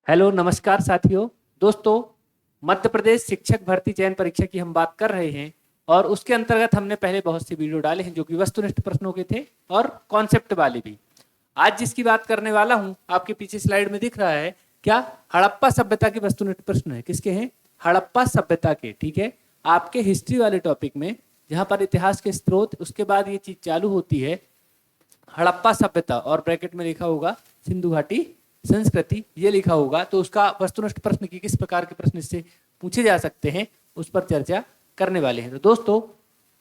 Hello नमस्कार साथियों। दोस्तों, मध्य प्रदेश शिक्षक भर्ती चयन परीक्षा की हम बात कर रहे हैं और उसके अंतर्गत हमने पहले बहुत सी वीडियो डाले हैं जो कि वस्तुनिष्ठ प्रश्नों के थे और कॉन्सेप्ट वाले भी। आज जिसकी बात करने वाला हूं, आपके पीछे स्लाइड में दिख रहा है क्या? हड़प्पा सभ्यता के वस्तुनिष्ठ प्रश्न है। किसके हैं? हड़प्पा सभ्यता के। ठीक है, आपके हिस्ट्री वाले टॉपिक में जहां पर इतिहास के स्रोत, उसके बाद ये चीज चालू होती है हड़प्पा सभ्यता और ब्रैकेट में लिखा होगा सिंधु घाटी संस्कृति, ये लिखा होगा, तो उसका वस्तुनिष्ठ प्रश्न की किस प्रकार के प्रश्न इससे पूछे जा सकते हैं उस पर चर्चा करने वाले हैं। तो दोस्तों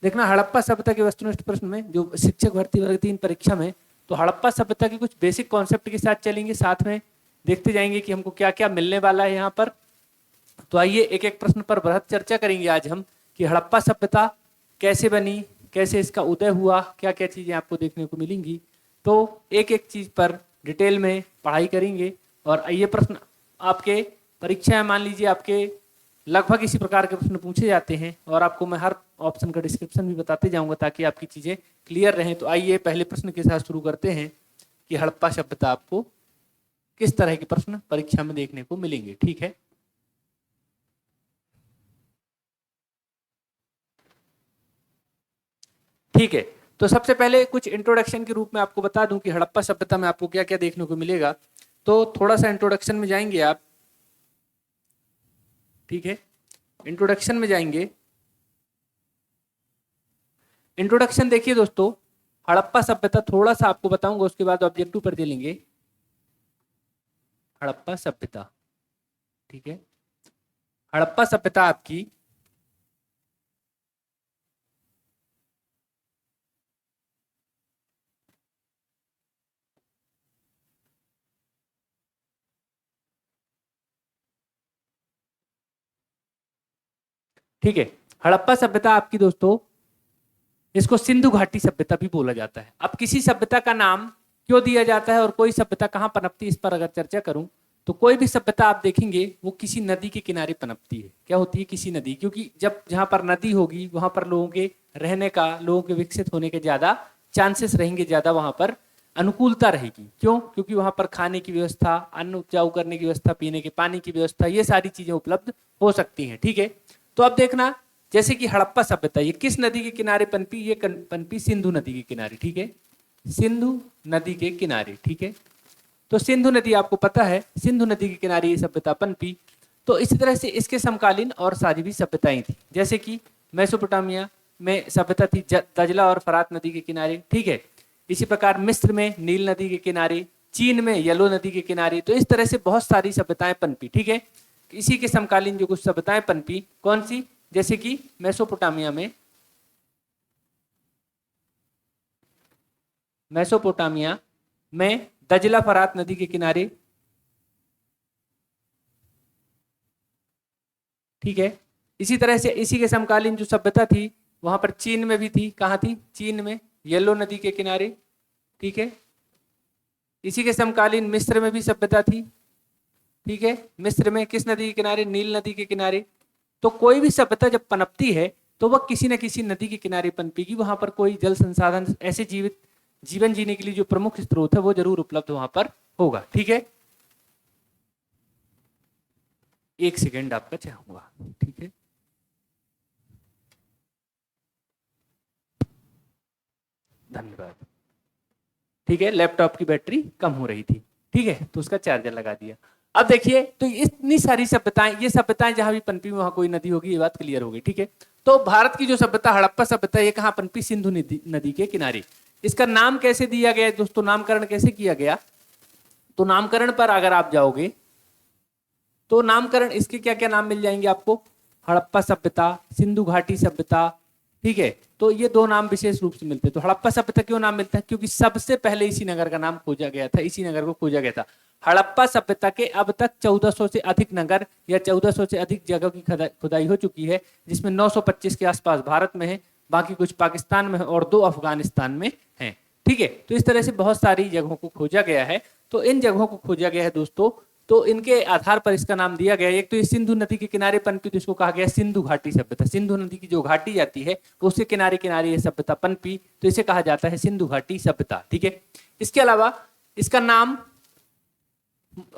देखना, हड़प्पा सभ्यता के वस्तुनिष्ठ प्रश्न में जो शिक्षक भर्ती वर्ग 3 परीक्षा में, तो हड़प्पा सभ्यता के कुछ बेसिक कॉन्सेप्ट के साथ चलेंगे, साथ में देखते जाएंगे कि हमको क्या क्या मिलने वाला है यहाँ पर। तो आइए एक एक प्रश्न पर बृहद चर्चा करेंगे आज हम कि हड़प्पा सभ्यता कैसे बनी, कैसे इसका उदय हुआ, क्या क्या चीजें आपको देखने को मिलेंगी। तो एक एक चीज पर डिटेल में पढ़ाई करेंगे। और ये प्रश्न आपके परीक्षा में मान लीजिए आपके लगभग इसी प्रकार के प्रश्न पूछे जाते हैं और आपको मैं हर ऑप्शन का डिस्क्रिप्शन भी बताते जाऊंगा ताकि आपकी चीजें क्लियर रहें। तो आइए पहले प्रश्न के साथ शुरू करते हैं कि हड़प्पा सभ्यता आपको किस तरह के प्रश्न परीक्षा में देखने को मिलेंगे। ठीक है, ठीक है। तो सबसे पहले कुछ इंट्रोडक्शन के रूप में आपको बता दूं कि हड़प्पा सभ्यता में आपको क्या क्या देखने को मिलेगा। तो थोड़ा सा इंट्रोडक्शन में जाएंगे आप। ठीक है, इंट्रोडक्शन में जाएंगे। इंट्रोडक्शन देखिए दोस्तों, हड़प्पा सभ्यता थोड़ा सा आपको बताऊंगा, उसके बाद ऑब्जेक्टिव पर चलेंगे। हड़प्पा सभ्यता, ठीक है, हड़प्पा सभ्यता आपकी ठीक है, हड़प्पा सभ्यता आपकी दोस्तों, इसको सिंधु घाटी सभ्यता भी बोला जाता है। अब किसी सभ्यता का नाम क्यों दिया जाता है और कोई सभ्यता कहां पनपती है, इस पर अगर चर्चा करूं तो कोई भी सभ्यता आप देखेंगे वो किसी नदी के किनारे पनपती है। क्या होती है? किसी नदी, क्योंकि जब जहां पर नदी होगी वहां पर लोगों के रहने का, लोगों के विकसित होने के ज्यादा चांसेस रहेंगे, ज्यादा वहां पर अनुकूलता रहेगी। क्यों? क्योंकि वहां पर खाने की व्यवस्था, अन्न उपजाऊ करने की व्यवस्था, पीने के पानी की व्यवस्था, ये सारी चीजें उपलब्ध हो सकती हैं। ठीक है, तो अब देखना, जैसे कि हड़प्पा सभ्यता ये किस नदी के किनारे पनपी? ये पनपी सिंधु नदी के किनारे। ठीक है, सिंधु नदी के किनारे। ठीक है, तो सिंधु नदी आपको पता है, सिंधु नदी के किनारे ये सभ्यता पनपी। तो इसी तरह से इसके समकालीन और सारी भी सभ्यताएं थी, जैसे कि मेसोपोटामिया में सभ्यता थी दजला और फरात नदी के किनारे। ठीक है, इसी प्रकार मिस्र में नील नदी के किनारे, चीन में येलो नदी के किनारे। तो इस तरह से बहुत सारी सभ्यताएं पनपी। ठीक है, इसी के समकालीन जो कुछ सभ्यताएं पनपी, कौन सी? जैसे कि मेसोपोटामिया में, मेसोपोटामिया में दजला फरात नदी के किनारे। ठीक है, इसी तरह से इसी के समकालीन जो सभ्यता थी वहां पर चीन में भी थी। कहां थी? चीन में, येलो नदी के किनारे। ठीक है, इसी के समकालीन मिस्र में भी सभ्यता थी। ठीक है, मिस्र में किस नदी के किनारे? नील नदी के किनारे। तो कोई भी सभ्यता जब पनपती है तो वह किसी न किसी नदी के किनारे पनपेगी। वहां पर कोई जल संसाधन, ऐसे जीवन जीने के लिए जो प्रमुख स्रोत है वो जरूर उपलब्ध वहां पर होगा। ठीक है, एक सेकेंड आपका चाहूंगा। ठीक है, धन्यवाद। ठीक है, लैपटॉप की बैटरी कम हो रही थी। ठीक है, तो उसका चार्जर लगा दिया। अब देखिए, तो इतनी सारी सभ्यताएं, ये सभ्यताएं जहां भी पनपी वहां कोई नदी होगी, ये बात क्लियर हो गई। ठीक है, तो भारत की जो सभ्यता हड़प्पा सभ्यता, ये कहां पनपी? सिंधु नदी के किनारे। इसका नाम कैसे दिया गया दोस्तों? नामकरण कैसे किया गया? तो नामकरण पर अगर आप जाओगे तो नामकरण इसके क्या क्या नाम मिल जाएंगे आपको? हड़प्पा सभ्यता, सिंधु घाटी सभ्यता। ठीक है, तो ये दो नाम विशेष रूप से मिलते हैं। तो हड़प्पा सभ्यता क्यों नाम मिलता है? क्योंकि सबसे पहले इसी नगर का नाम खोजा गया था, इसी नगर को खोजा गया था। हड़प्पा सभ्यता के अब तक 1400 से अधिक नगर या 1400 से अधिक जगह की खुदाई हो चुकी है, जिसमें 925 के आसपास भारत में है, बाकी कुछ पाकिस्तान में है और 2 अफगानिस्तान में है। ठीक है, तो इस तरह से बहुत सारी जगहों को खोजा गया है। तो इन जगहों को खोजा गया है दोस्तों, तो इनके आधार पर इसका नाम दिया गया। एक तो ये सिंधु नदी के किनारे पनपी, तो इसको कहा गया सिंधु घाटी सभ्यता। सिंधु नदी की जो घाटी जाती है उसके किनारे किनारे ये सभ्यता पनपी, तो इसे कहा जाता है सिंधु घाटी सभ्यता। ठीक है, इसके अलावा इसका नाम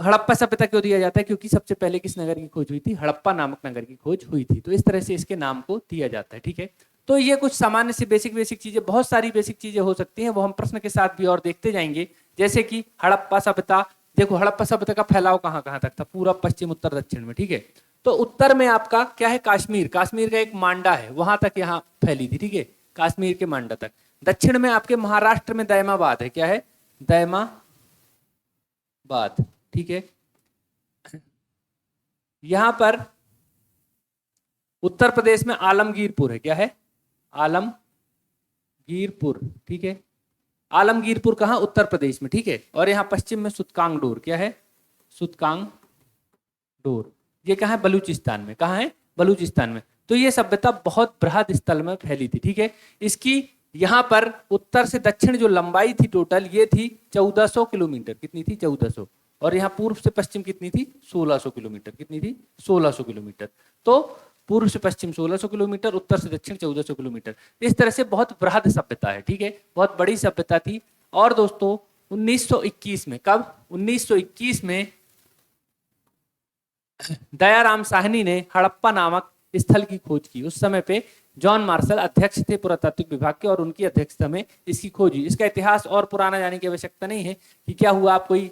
हड़प्पा सभ्यता क्यों दिया जाता है? क्योंकि सबसे पहले किस नगर की खोज हुई थी? हड़प्पा नामक नगर की खोज हुई थी, तो इस तरह से इसके नाम को दिया जाता है। ठीक है, तो ये कुछ सामान्य से बेसिक चीजें, बहुत सारी बेसिक चीजें हो सकती हैं, वो हम प्रश्न के साथ भी और देखते जाएंगे। जैसे कि हड़प्पा सभ्यता, देखो हड़प्पा सभ्यता का फैलाव कहाँ कहाँ तक था? पूरब, पश्चिम, उत्तर, दक्षिण में। ठीक है, तो उत्तर में आपका क्या है? कश्मीर, कश्मीर का एक मांडा है, वहां तक यहाँ फैली थी। ठीक है, कश्मीर के मांडा तक। दक्षिण में आपके महाराष्ट्र में दैमाबाद है, क्या है? दैमाबाद। ठीक है, यहां पर उत्तर प्रदेश में आलमगीरपुर है, क्या है? आलमगीरपुर। ठीक है, आलमगीरपुर कहां? उत्तर प्रदेश में। ठीक है, और यहां पश्चिम में सुतकांगडोर, क्या है? सुतकांगडोर। ये कहां है? बलूचिस्तान में। कहां है? बलूचिस्तान में। तो ये सभ्यता बहुत बृहद स्थल में फैली थी। ठीक है, इसकी यहां पर उत्तर से दक्षिण जो लंबाई थी टोटल, ये थी 1400 किलोमीटर। कितनी थी? 1400। और यहाँ पूर्व से पश्चिम कितनी थी? 1600 किलोमीटर। कितनी थी? 1600 किलोमीटर। तो पूर्व से पश्चिम 1600 किलोमीटर, उत्तर से दक्षिण 1400 किलोमीटर। इस तरह से बहुत बृहद सभ्यता है। ठीक है, बहुत बड़ी सभ्यता थी। और दोस्तों 1921 में, कब? 1921 में दयाराम साहनी ने हड़प्पा नामक स्थल की खोज की। उस समय पे जॉन मार्शल अध्यक्ष थे पुरातात्विक विभाग के, और उनकी अध्यक्षता में इसकी खोज हुई। इसका इतिहास और पुराना जाने की आवश्यकता नहीं है कि क्या हुआ। आप कोई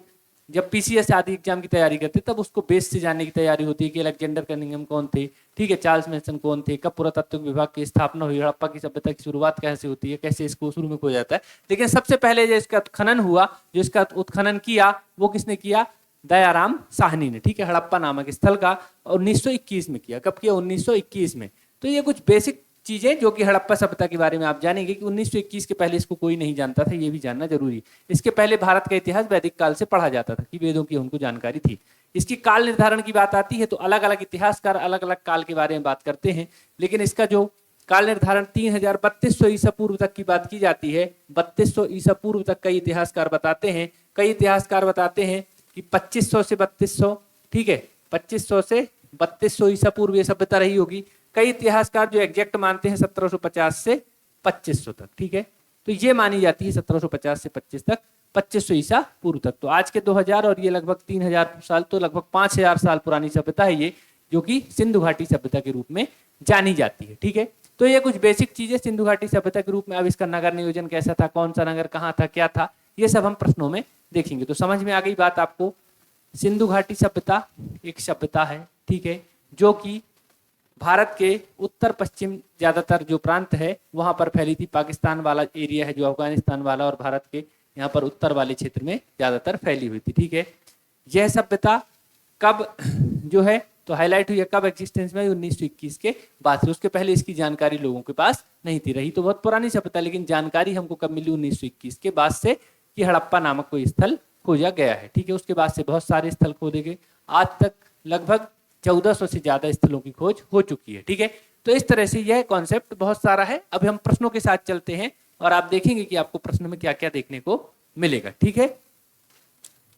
जब पीसीएस आदि एग्जाम की तैयारी करते तब उसको बेस से जानने की तैयारी होती है कि अलेक्जेंडर कनिंघम कौन थे, ठीक है, चार्ल्स मैसन कौन थे, कब पुरातात्विक विभाग की स्थापना हुई, हड़प्पा की सभ्यता की शुरुआत कैसे होती है, कैसे इसको शुरू में खोजा जाता है। लेकिन सबसे पहले जो इसका उत्खनन हुआ, जो इसका उत्खनन किया, वो किसने किया? दयाराम साहनी ने। ठीक है, हड़प्पा नामक स्थल का 1921 में किया। कब किया? 1921 में। तो ये कुछ बेसिक चीजें जो कि हड़प्पा सभ्यता के बारे में आप जानेंगे कि 1921 के पहले इसको कोई नहीं जानता था, ये भी जानना जरूरी। इसके पहले भारत का इतिहास वैदिक काल से पढ़ा जाता था कि वेदों की उनको जानकारी थी। इसकी काल निर्धारण की बात आती है तो अलग अलग इतिहासकार अलग अलग काल के बारे में बात करते हैं, लेकिन इसका जो काल निर्धारण 3200 ईसा पूर्व तक की बात की जाती है। 3200 ईसा पूर्व तक कई इतिहासकार बताते हैं। कई इतिहासकार बताते हैं कि 2500 से 3200, ठीक है, 2500 से 3200 ईसा पूर्व ये सभ्यता रही होगी। कई इतिहासकार जो एग्जैक्ट मानते हैं 1750 से 2500 तक। ठीक है, तो ये मानी जाती है 1750 से 25 तक, 2500 ईसा पूर्व तक। तो आज के 2000 और ये लगभग 3000 साल, तो लगभग 5000 साल पुरानी सभ्यता है ये, जो कि सिंधु घाटी सभ्यता के रूप में जानी जाती है। ठीक है, तो ये कुछ बेसिक चीजें सिंधु घाटी सभ्यता के रूप में। अब इसका नगर नियोजन कैसा था, कौन सा नगर कहाँ था, क्या था, ये सब हम प्रश्नों में देखेंगे। तो समझ में आ गई बात आपको। सिंधु घाटी सभ्यता एक सभ्यता है, ठीक है, जो कि भारत के उत्तर पश्चिम ज्यादातर जो प्रांत है वहां पर फैली थी। पाकिस्तान वाला एरिया है जो अफगानिस्तान वाला, और भारत के यहाँ पर उत्तर वाले क्षेत्र में ज्यादातर फैली हुई थी। ठीक है, यह सभ्यता कब जो है तो हाईलाइट हुई है, कब एग्जिस्टेंस में? 1921 के बाद से। उसके पहले इसकी जानकारी लोगों के पास नहीं थी। रही तो बहुत पुरानी सभ्यता, लेकिन जानकारी हमको कब मिली? 1921 के बाद से, कि हड़प्पा नामक कोई स्थल खोजा गया है। ठीक है, उसके बाद से बहुत सारे स्थल खोजे गए। आज तक लगभग 1400 से ज्यादा स्थलों की खोज हो चुकी है। ठीक है, तो इस तरह से यह कॉन्सेप्ट बहुत सारा है। अब हम प्रश्नों के साथ चलते हैं और आप देखेंगे कि आपको प्रश्न में क्या क्या देखने को मिलेगा। ठीक है,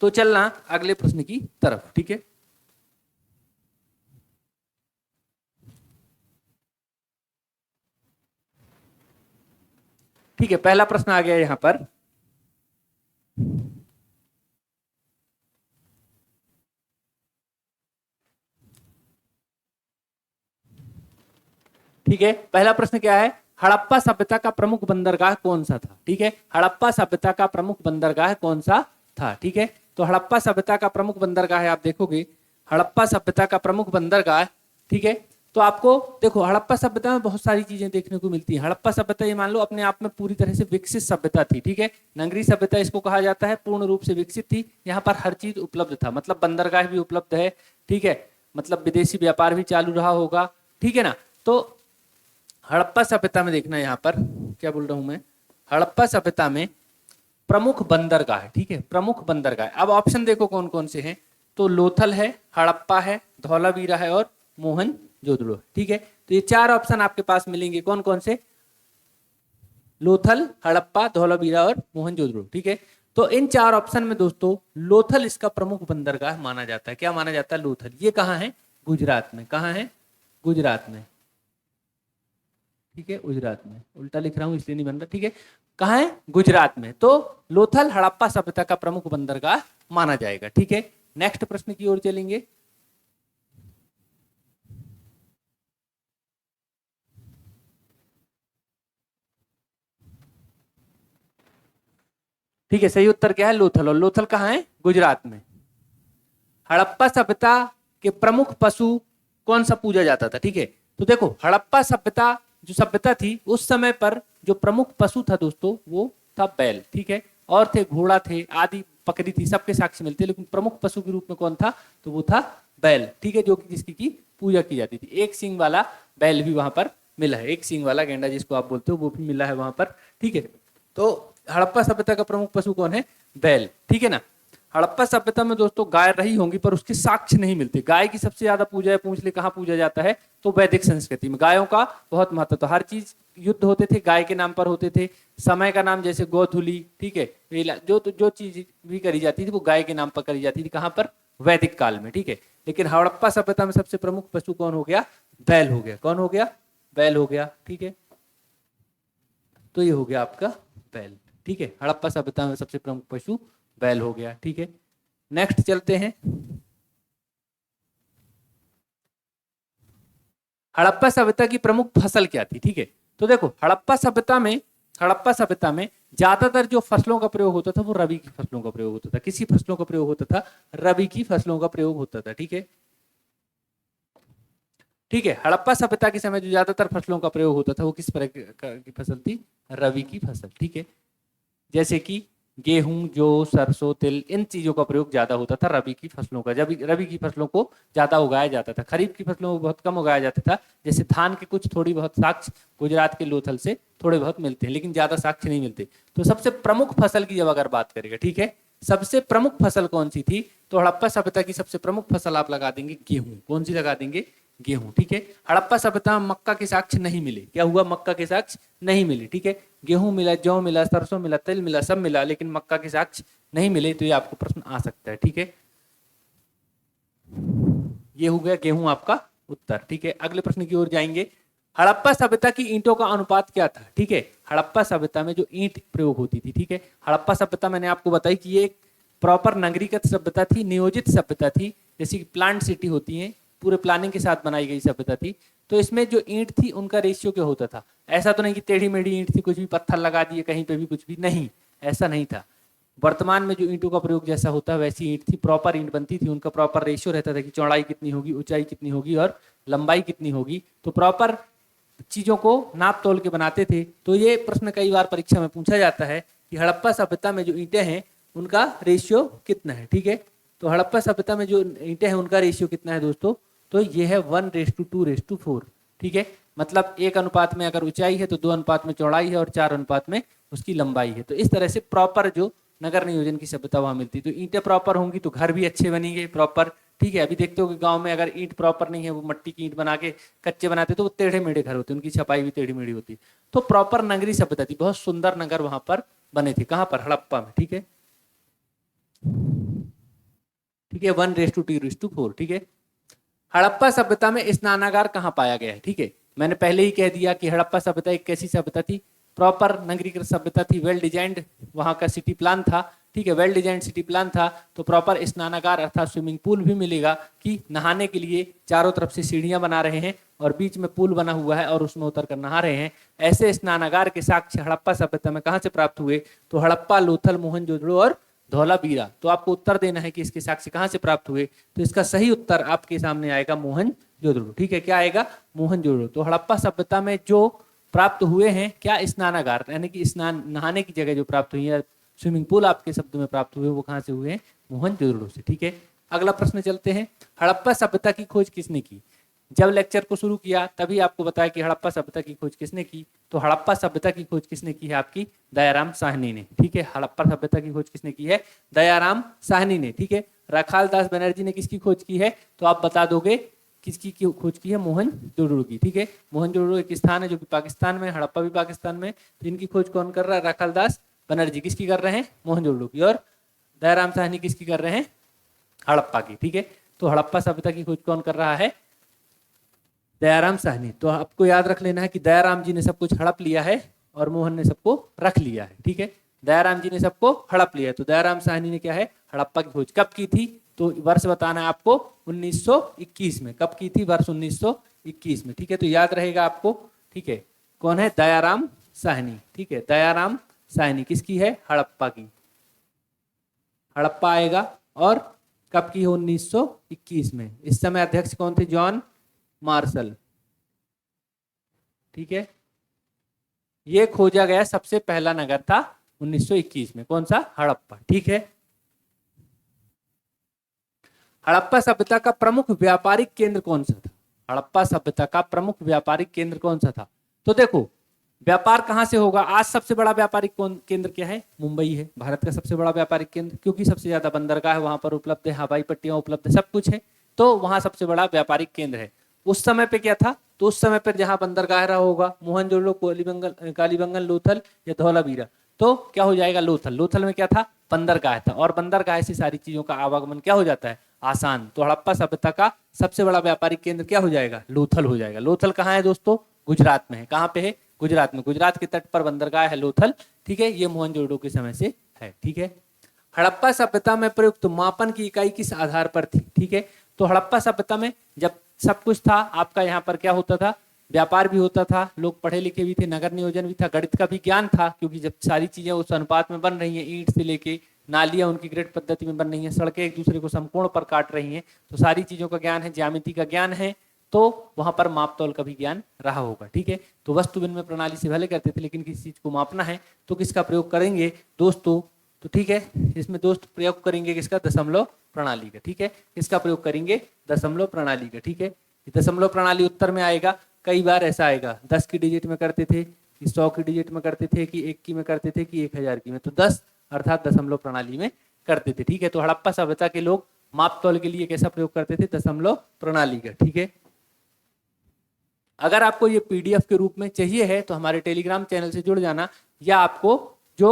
तो चलना अगले प्रश्न की तरफ। ठीक है, ठीक है, पहला प्रश्न आ गया यहां पर। ठीक है, पहला प्रश्न क्या है? हड़प्पा सभ्यता का प्रमुख बंदरगाह कौन सा था? ठीक है, हड़प्पा सभ्यता का प्रमुख बंदरगाह कौन सा था? ठीक है, तो हड़प्पा सभ्यता का प्रमुख बंदरगाह है, आप देखोगे हड़प्पा सभ्यता का प्रमुख बंदरगाह। ठीक है, तो आपको देखो हड़प्पा सभ्यता में बहुत सारी चीजें देखने को मिलती है। हड़प्पा सभ्यता ये मान लो अपने आप में पूरी तरह से विकसित सभ्यता थी। ठीक है, नगरीय सभ्यता इसको कहा जाता है, पूर्ण रूप से विकसित थी। यहाँ पर हर चीज उपलब्ध था, मतलब बंदरगाह भी उपलब्ध है। ठीक है, मतलब विदेशी व्यापार भी चालू रहा होगा। ठीक है ना, तो हड़प्पा सभ्यता में देखना, यहाँ पर क्या बोल रहा हूं मैं, हड़प्पा सभ्यता में प्रमुख बंदरगाह है। ठीक है, प्रमुख बंदरगाह। अब ऑप्शन देखो कौन कौन से हैं, तो लोथल है, हड़प्पा है, धौलावीरा है और मोहनजोदड़ो। ठीक है, तो ये चार ऑप्शन आपके पास मिलेंगे। कौन कौन से? लोथल, हड़प्पा, धौलावीरा और मोहनजोदड़ो। ठीक है, तो इन चार ऑप्शन में दोस्तों लोथल इसका प्रमुख बंदरगाह माना जाता है। क्या माना जाता है? लोथल। ये कहाँ है? गुजरात में। कहाँ है? गुजरात में। ठीक है, गुजरात में। उल्टा लिख रहा हूं इसलिए नहीं बन रहा। ठीक है, कहाँ है? गुजरात में। तो लोथल हड़प्पा सभ्यता का प्रमुख बंदरगाह माना जाएगा। ठीक है, नेक्स्ट प्रश्न की ओर चलेंगे। ठीक है, सही उत्तर क्या है? लोथल। और लोथल कहाँ है? गुजरात में। हड़प्पा सभ्यता के प्रमुख पशु कौन सा पूजा जाता था? ठीक है, तो देखो हड़प्पा सभ्यता जो सभ्यता थी उस समय पर जो प्रमुख पशु था दोस्तों वो था बैल। ठीक है, और थे घोड़ा थे आदि, बकरी थी, सबके साक्ष्य मिलते, लेकिन प्रमुख पशु के रूप में कौन था? तो वो था बैल। ठीक है, जो कि जिसकी की पूजा की जाती थी। एक सींग वाला बैल भी वहां पर मिला है, एक सींग वाला गेंडा जिसको आप बोलते हो वो भी मिला है वहां पर। ठीक है, तो हड़प्पा सभ्यता का प्रमुख पशु कौन है? बैल। ठीक है ना। हड़प्पा सभ्यता में दोस्तों गाय रही होंगी पर उसके साक्ष्य नहीं मिलते। गाय की सबसे ज्यादा पूजा है, पूछ ले कहाँ पूजा जाता है? तो वैदिक संस्कृति में गायों का बहुत महत्व था। हर चीज युद्ध होते थे गाय के नाम पर होते थे, समय का नाम जैसे गोधुली, ठीक है, जो चीज भी करी जाती थी वो गाय के नाम पर करी जाती थी। कहाँ पर? वैदिक काल में। ठीक है, लेकिन हड़प्पा सभ्यता में सबसे प्रमुख पशु कौन हो गया? बैल हो गया। कौन हो गया? बैल हो गया। ठीक है, तो ये हो गया आपका बैल। ठीक है, हड़प्पा सभ्यता में सबसे प्रमुख पशु बैल हो गया। ठीक है, नेक्स्ट चलते हैं। हड़प्पा सभ्यता की प्रमुख फसल क्या थी? ठीक है, तो देखो हड़प्पा सभ्यता में ज्यादातर जो फसलों का प्रयोग होता था वो रबी की फसलों का प्रयोग होता था। किसी फसलों का प्रयोग होता था? रबी की फसलों का प्रयोग होता था। ठीक है, ठीक है, हड़प्पा सभ्यता के समय जो ज्यादातर फसलों का प्रयोग होता था वो किस प्रकार की फसल थी? रबी की फसल। ठीक है, जैसे कि गेहूं, जौ, सरसों, तिल, इन चीजों का प्रयोग ज्यादा होता था रबी की फसलों का। जब रबी की फसलों को ज्यादा उगाया जाता था, खरीफ की फसलों को बहुत कम उगाया जाता था। जैसे धान के कुछ थोड़ी बहुत साक्ष्य गुजरात के लोथल से थोड़े बहुत मिलते हैं, लेकिन ज्यादा साक्ष्य नहीं मिलते। तो सबसे प्रमुख फसल की जब अगर बात करेगा, ठीक है, सबसे प्रमुख फसल कौन सी थी? तो हड़प्पा सभ्यता की सबसे प्रमुख फसल आप लगा देंगे गेहूं। कौन सी लगा देंगे? गेहूं। ठीक है, हड़प्पा सभ्यता में मक्का के साक्ष्य नहीं मिले। क्या हुआ? मक्का के साक्ष्य नहीं मिले। ठीक है, गेहूं मिला, जौ मिला, सरसों मिला, तिल मिला, सब मिला, लेकिन मक्का के साक्ष्य नहीं मिले। तो ये आपको प्रश्न आ सकता है। ठीक है, ये हो गया गेहूं आपका उत्तर। ठीक है, अगले प्रश्न की ओर जाएंगे। हड़प्पा सभ्यता की ईंटों का अनुपात क्या था? ठीक है, हड़प्पा सभ्यता में जो ईंट प्रयोग होती थी, ठीक है, हड़प्पा सभ्यता मैंने आपको बताई कि ये एक प्रॉपर नगरीकृत सभ्यता थी, नियोजित सभ्यता थी। जैसे कि प्लांट सिटी होती है, पूरे प्लानिंग के साथ बनाई गई सभ्यता थी। तो इसमें जो ईंट थी उनका रेशियो क्या होता था? ऐसा तो नहीं कि टेढ़ी मेढ़ी ईंट थी, कुछ भी पत्थर लगा दिए कहीं पे भी, कुछ भी नहीं, ऐसा नहीं था। वर्तमान में जो ईंटों का प्रयोग जैसा होता है वैसी ईंट थी, प्रॉपर ईंट बनती थी। उनका प्रॉपर रेशियो रहता था कि चौड़ाई कितनी होगी, ऊंचाई कितनी होगी और लंबाई कितनी होगी। तो प्रॉपर चीजों को नाप तोल के बनाते थे। तो ये प्रश्न कई बार परीक्षा में पूछा जाता है कि हड़प्पा सभ्यता में जो ईंटें हैं उनका रेशियो कितना है। ठीक है, तो हड़प्पा सभ्यता में जो ईंटें हैं उनका रेशियो कितना है दोस्तों? तो ये है 1:2:4। ठीक है, मतलब 1 अनुपात में अगर ऊंचाई है तो 2 अनुपात में चौड़ाई है और 4 अनुपात में उसकी लंबाई है। तो इस तरह से प्रॉपर जो नगर नियोजन की सभ्यता वहां मिलती। तो ईंटें प्रॉपर होंगी तो घर भी अच्छे बनेंगे प्रॉपर। ठीक है, अभी देखते हो कि गांव में अगर ईंट प्रॉपर नहीं है, वो मट्टी की ईंट बना के कच्चे बनाते तो वो टेढ़े मेढ़े घर होते, उनकी छपाई भी टेढ़ी मेढ़ी होती। तो प्रॉपर नगरी सभ्यता थी, बहुत सुंदर नगर वहां पर बने थे। कहां पर? हड़प्पा में। ठीक है, ठीक है, 1:2:4। ठीक है, हड़प्पा सभ्यता में स्नानागार कहाँ पाया गया है? ठीक है, मैंने पहले ही कह दिया कि हड़प्पा सभ्यता एक कैसी सभ्यता थी? प्रॉपर नगरीकृत सभ्यता थी, वेल डिजाइंड वहां का सिटी प्लान था। ठीक है, वेल डिजाइंड सिटी प्लान था। तो प्रॉपर स्नानागार अर्थात स्विमिंग पूल भी मिलेगा कि नहाने के लिए चारों तरफ से सीढ़ियां बना रहे हैं और बीच में पूल बना हुआ है और उसमें उतर कर नहा रहे हैं। ऐसे स्नानागार के साक्ष्य हड़प्पा सभ्यता में कहां से प्राप्त हुए? तो हड़प्पा, लोथल, मोहनजोदड़ो और धौलावीरा। तो आपको उत्तर देना है कि इसके साक्ष्य कहां से प्राप्त हुए। तो इसका सही उत्तर आपके सामने आएगा मोहनजोदड़ो। ठीक है, क्या आएगा? मोहनजोदड़ो। तो हड़प्पा सभ्यता में जो प्राप्त हुए हैं क्या? स्नानागार, यानी कि स्नान नहाने की जगह जो प्राप्त हुई है, स्विमिंग पूल आपके शब्द में प्राप्त हुए, वो कहां से हुए हैं? मोहनजोदड़ो से। ठीक है, अगला प्रश्न चलते हैं। हड़प्पा सभ्यता की खोज किसने की? जब लेक्चर को शुरू किया तभी आपको बताया कि हड़प्पा सभ्यता की खोज किसने की। तो हड़प्पा सभ्यता की खोज किसने की है? आपकी दयाराम साहनी ने। ठीक है, हड़प्पा सभ्यता की खोज किसने की है? दयाराम साहनी ने। ठीक है, राखाल दास बनर्जी ने किसकी खोज की है? तो आप बता दोगे किसकी खोज की है? मोहनजोदड़ो की। ठीक है, मोहनजोदड़ो एक स्थान है जो कि पाकिस्तान में, हड़प्पा भी पाकिस्तान में। तो इनकी खोज कौन कर रहा है? राखाल दास बनर्जी। किसकी कर रहे हैं? मोहनजोदड़ो की। और दयाराम साहनी किसकी कर रहे हैं? हड़प्पा की। ठीक है, तो हड़प्पा सभ्यता की खोज कौन कर रहा है? दयाराम साहनी। तो आपको याद रख लेना है कि दयाराम जी ने सब कुछ हड़प लिया है और मोहन ने सबको रख लिया है। ठीक है, दयाराम जी ने सबको हड़प लिया, तो दयाराम साहनी ने क्या है? हड़प्पा की खोज कब की थी? तो वर्ष बताना है आपको 1921 में। कब की थी? वर्ष 1921 में। ठीक है, तो याद रहेगा आपको। ठीक है, कौन है? दयाराम साहनी। ठीक है, दयाराम साहनी किसकी है? हड़प्पा की। हड़प्पा आएगा। और कब की है? 1921 में। इस समय अध्यक्ष कौन थे? John Marshall. ठीक है, ये खोजा गया सबसे पहला नगर था 1921 में। कौन सा? हड़प्पा। ठीक है, हड़प्पा सभ्यता का प्रमुख व्यापारिक केंद्र कौन सा था? हड़प्पा सभ्यता का प्रमुख व्यापारिक केंद्र कौन सा था? तो देखो, व्यापार कहां से होगा? आज सबसे बड़ा व्यापारिक केंद्र क्या है? मुंबई है, भारत का सबसे बड़ा व्यापारिक केंद्र, क्योंकि सबसे ज्यादा बंदरगाह है वहां पर उपलब्ध है, हवाई पट्टियां उपलब्ध है, सब कुछ है, तो वहां सबसे बड़ा व्यापारिक केंद्र है। उस समय पे क्या था? तो उस समय पर जहां बंदरगाह रहा होगा, मोहनजोदड़ो, कालीबंगन, लोथल या धौलावीरा, तो क्या हो जाएगा? लोथल। लोथल में क्या था? बंदरगाह था, और बंदरगाह से सारी चीजों का आवागमन क्या हो जाता है? आसान। तो हड़प्पा सभ्यता का सबसे बड़ा व्यापारिक केंद्र क्या हो जाएगा? लोथल हो जाएगा। लोथल कहाँ है दोस्तों? गुजरात में है। कहाँ पे है? गुजरात में। गुजरात के तट पर बंदरगाह है लोथल। ठीक है, ये मोहनजोदड़ो के समय से है। ठीक है, हड़प्पा सभ्यता में प्रयुक्त मापन की इकाई किस आधार पर थी? ठीक है, तो हड़प्पा सभ्यता में जब सब कुछ था आपका, यहाँ पर क्या होता था? व्यापार भी होता था, लोग पढ़े लिखे भी थे, नगर नियोजन भी था, गणित का भी ज्ञान था, क्योंकि जब सारी चीजें उस अनुपात में बन रही हैं, ईंट से लेके नालियां उनकी ग्रिड पद्धति में बन रही हैं, सड़कें एक दूसरे को समकोण पर काट रही हैं, तो सारी चीजों का ज्ञान है, ज्यामिति का ज्ञान है, तो वहां पर मापतौल का भी ज्ञान रहा होगा। ठीक है, तो वस्तु विनिमय प्रणाली से भले करते थे, लेकिन किसी चीज को मापना है तो किसका प्रयोग करेंगे दोस्तों? तो ठीक है, इसमें दोस्त प्रयोग करेंगे किसका? दशमलव प्रणाली का। ठीक है, किसका प्रयोग करेंगे? दशमलव प्रणाली का। ठीक है, दशमलव प्रणाली उत्तर में आएगा। कई बार ऐसा आएगा 10 की डिजिट में करते थे, 100 की डिजिट में करते थे, कि 1 की में करते थे, कि 1000 की में, तो 10 अर्थात दशमलव प्रणाली में करते थे। ठीक है, तो हड़प्पा सभ्यता के लोग मापतौल के लिए कैसा प्रयोग करते थे? दशमलव प्रणाली का। ठीक है, अगर आपको ये पीडीएफ के रूप में चाहिए है तो हमारे टेलीग्राम चैनल से जुड़ जाना, या आपको जो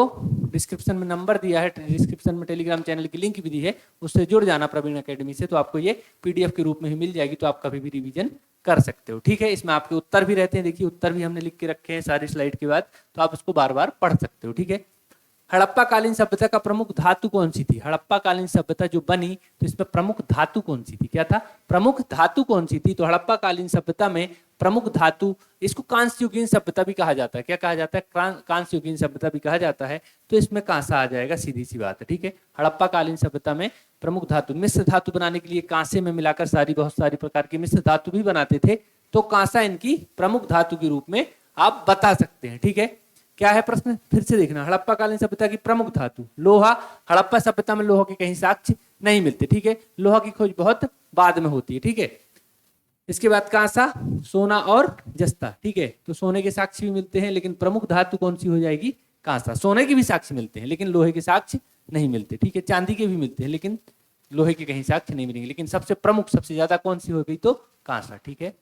डिस्क्रिप्शन में नंबर दिया है, डिस्क्रिप्शन में टेलीग्राम चैनल की लिंक भी दी है, उससे जुड़ जाना प्रवीण एकेडमी से, तो आपको ये पीडीएफ के रूप में ही मिल जाएगी, तो आप कभी भी रिवीजन कर सकते हो। ठीक है, इसमें आपके उत्तर भी रहते हैं, देखिए उत्तर भी हमने लिख के रखे हैं सारी स्लाइड के बाद, तो आप उसको बार बार पढ़ सकते हो। ठीक है, हड़प्पा कालीन सभ्यता का प्रमुख धातु कौन सी थी? हड़प्पा कालीन सभ्यता जो बनी, तो इसमें प्रमुख धातु कौन सी थी? क्या था? प्रमुख धातु कौन सी थी? तो हड़प्पा कालीन सभ्यता में प्रमुख धातु, इसको कांस्य युगीन सभ्यता भी कहा जाता है। क्या कहा जाता है? कांस्य युगीन सभ्यता भी कहा जाता है, तो इसमें कांसा आ जाएगा, सीधी सी बात है। ठीक है, हड़प्पा कालीन सभ्यता में प्रमुख धातु, मिश्र धातु बनाने के लिए कांसे में मिलाकर बहुत सारी प्रकार की मिश्र धातु भी बनाते थे, तो कांसा इनकी प्रमुख धातु के रूप में आप बता सकते हैं। ठीक है, क्या है प्रश्न? फिर से देखना, हड़प्पा कालीन सभ्यता की प्रमुख धातु लोहा। हड़प्पा सभ्यता में लोहा के कहीं साक्ष्य नहीं मिलते। ठीक है, लोहा की खोज बहुत बाद में होती है। ठीक है, इसके बाद कांसा, सोना और जस्ता। ठीक है, तो सोने के साक्ष्य भी मिलते हैं, लेकिन प्रमुख धातु कौन सी हो जाएगी? कांसा। सोने के भी साक्ष्य मिलते हैं, लेकिन लोहे के साक्ष्य नहीं मिलते। ठीक है, चांदी के भी मिलते हैं, लेकिन लोहे के कहीं साक्ष्य नहीं मिलेंगे, लेकिन सबसे प्रमुख, सबसे ज्यादा कौन सी हो गई? तो कांसा। ठीक है,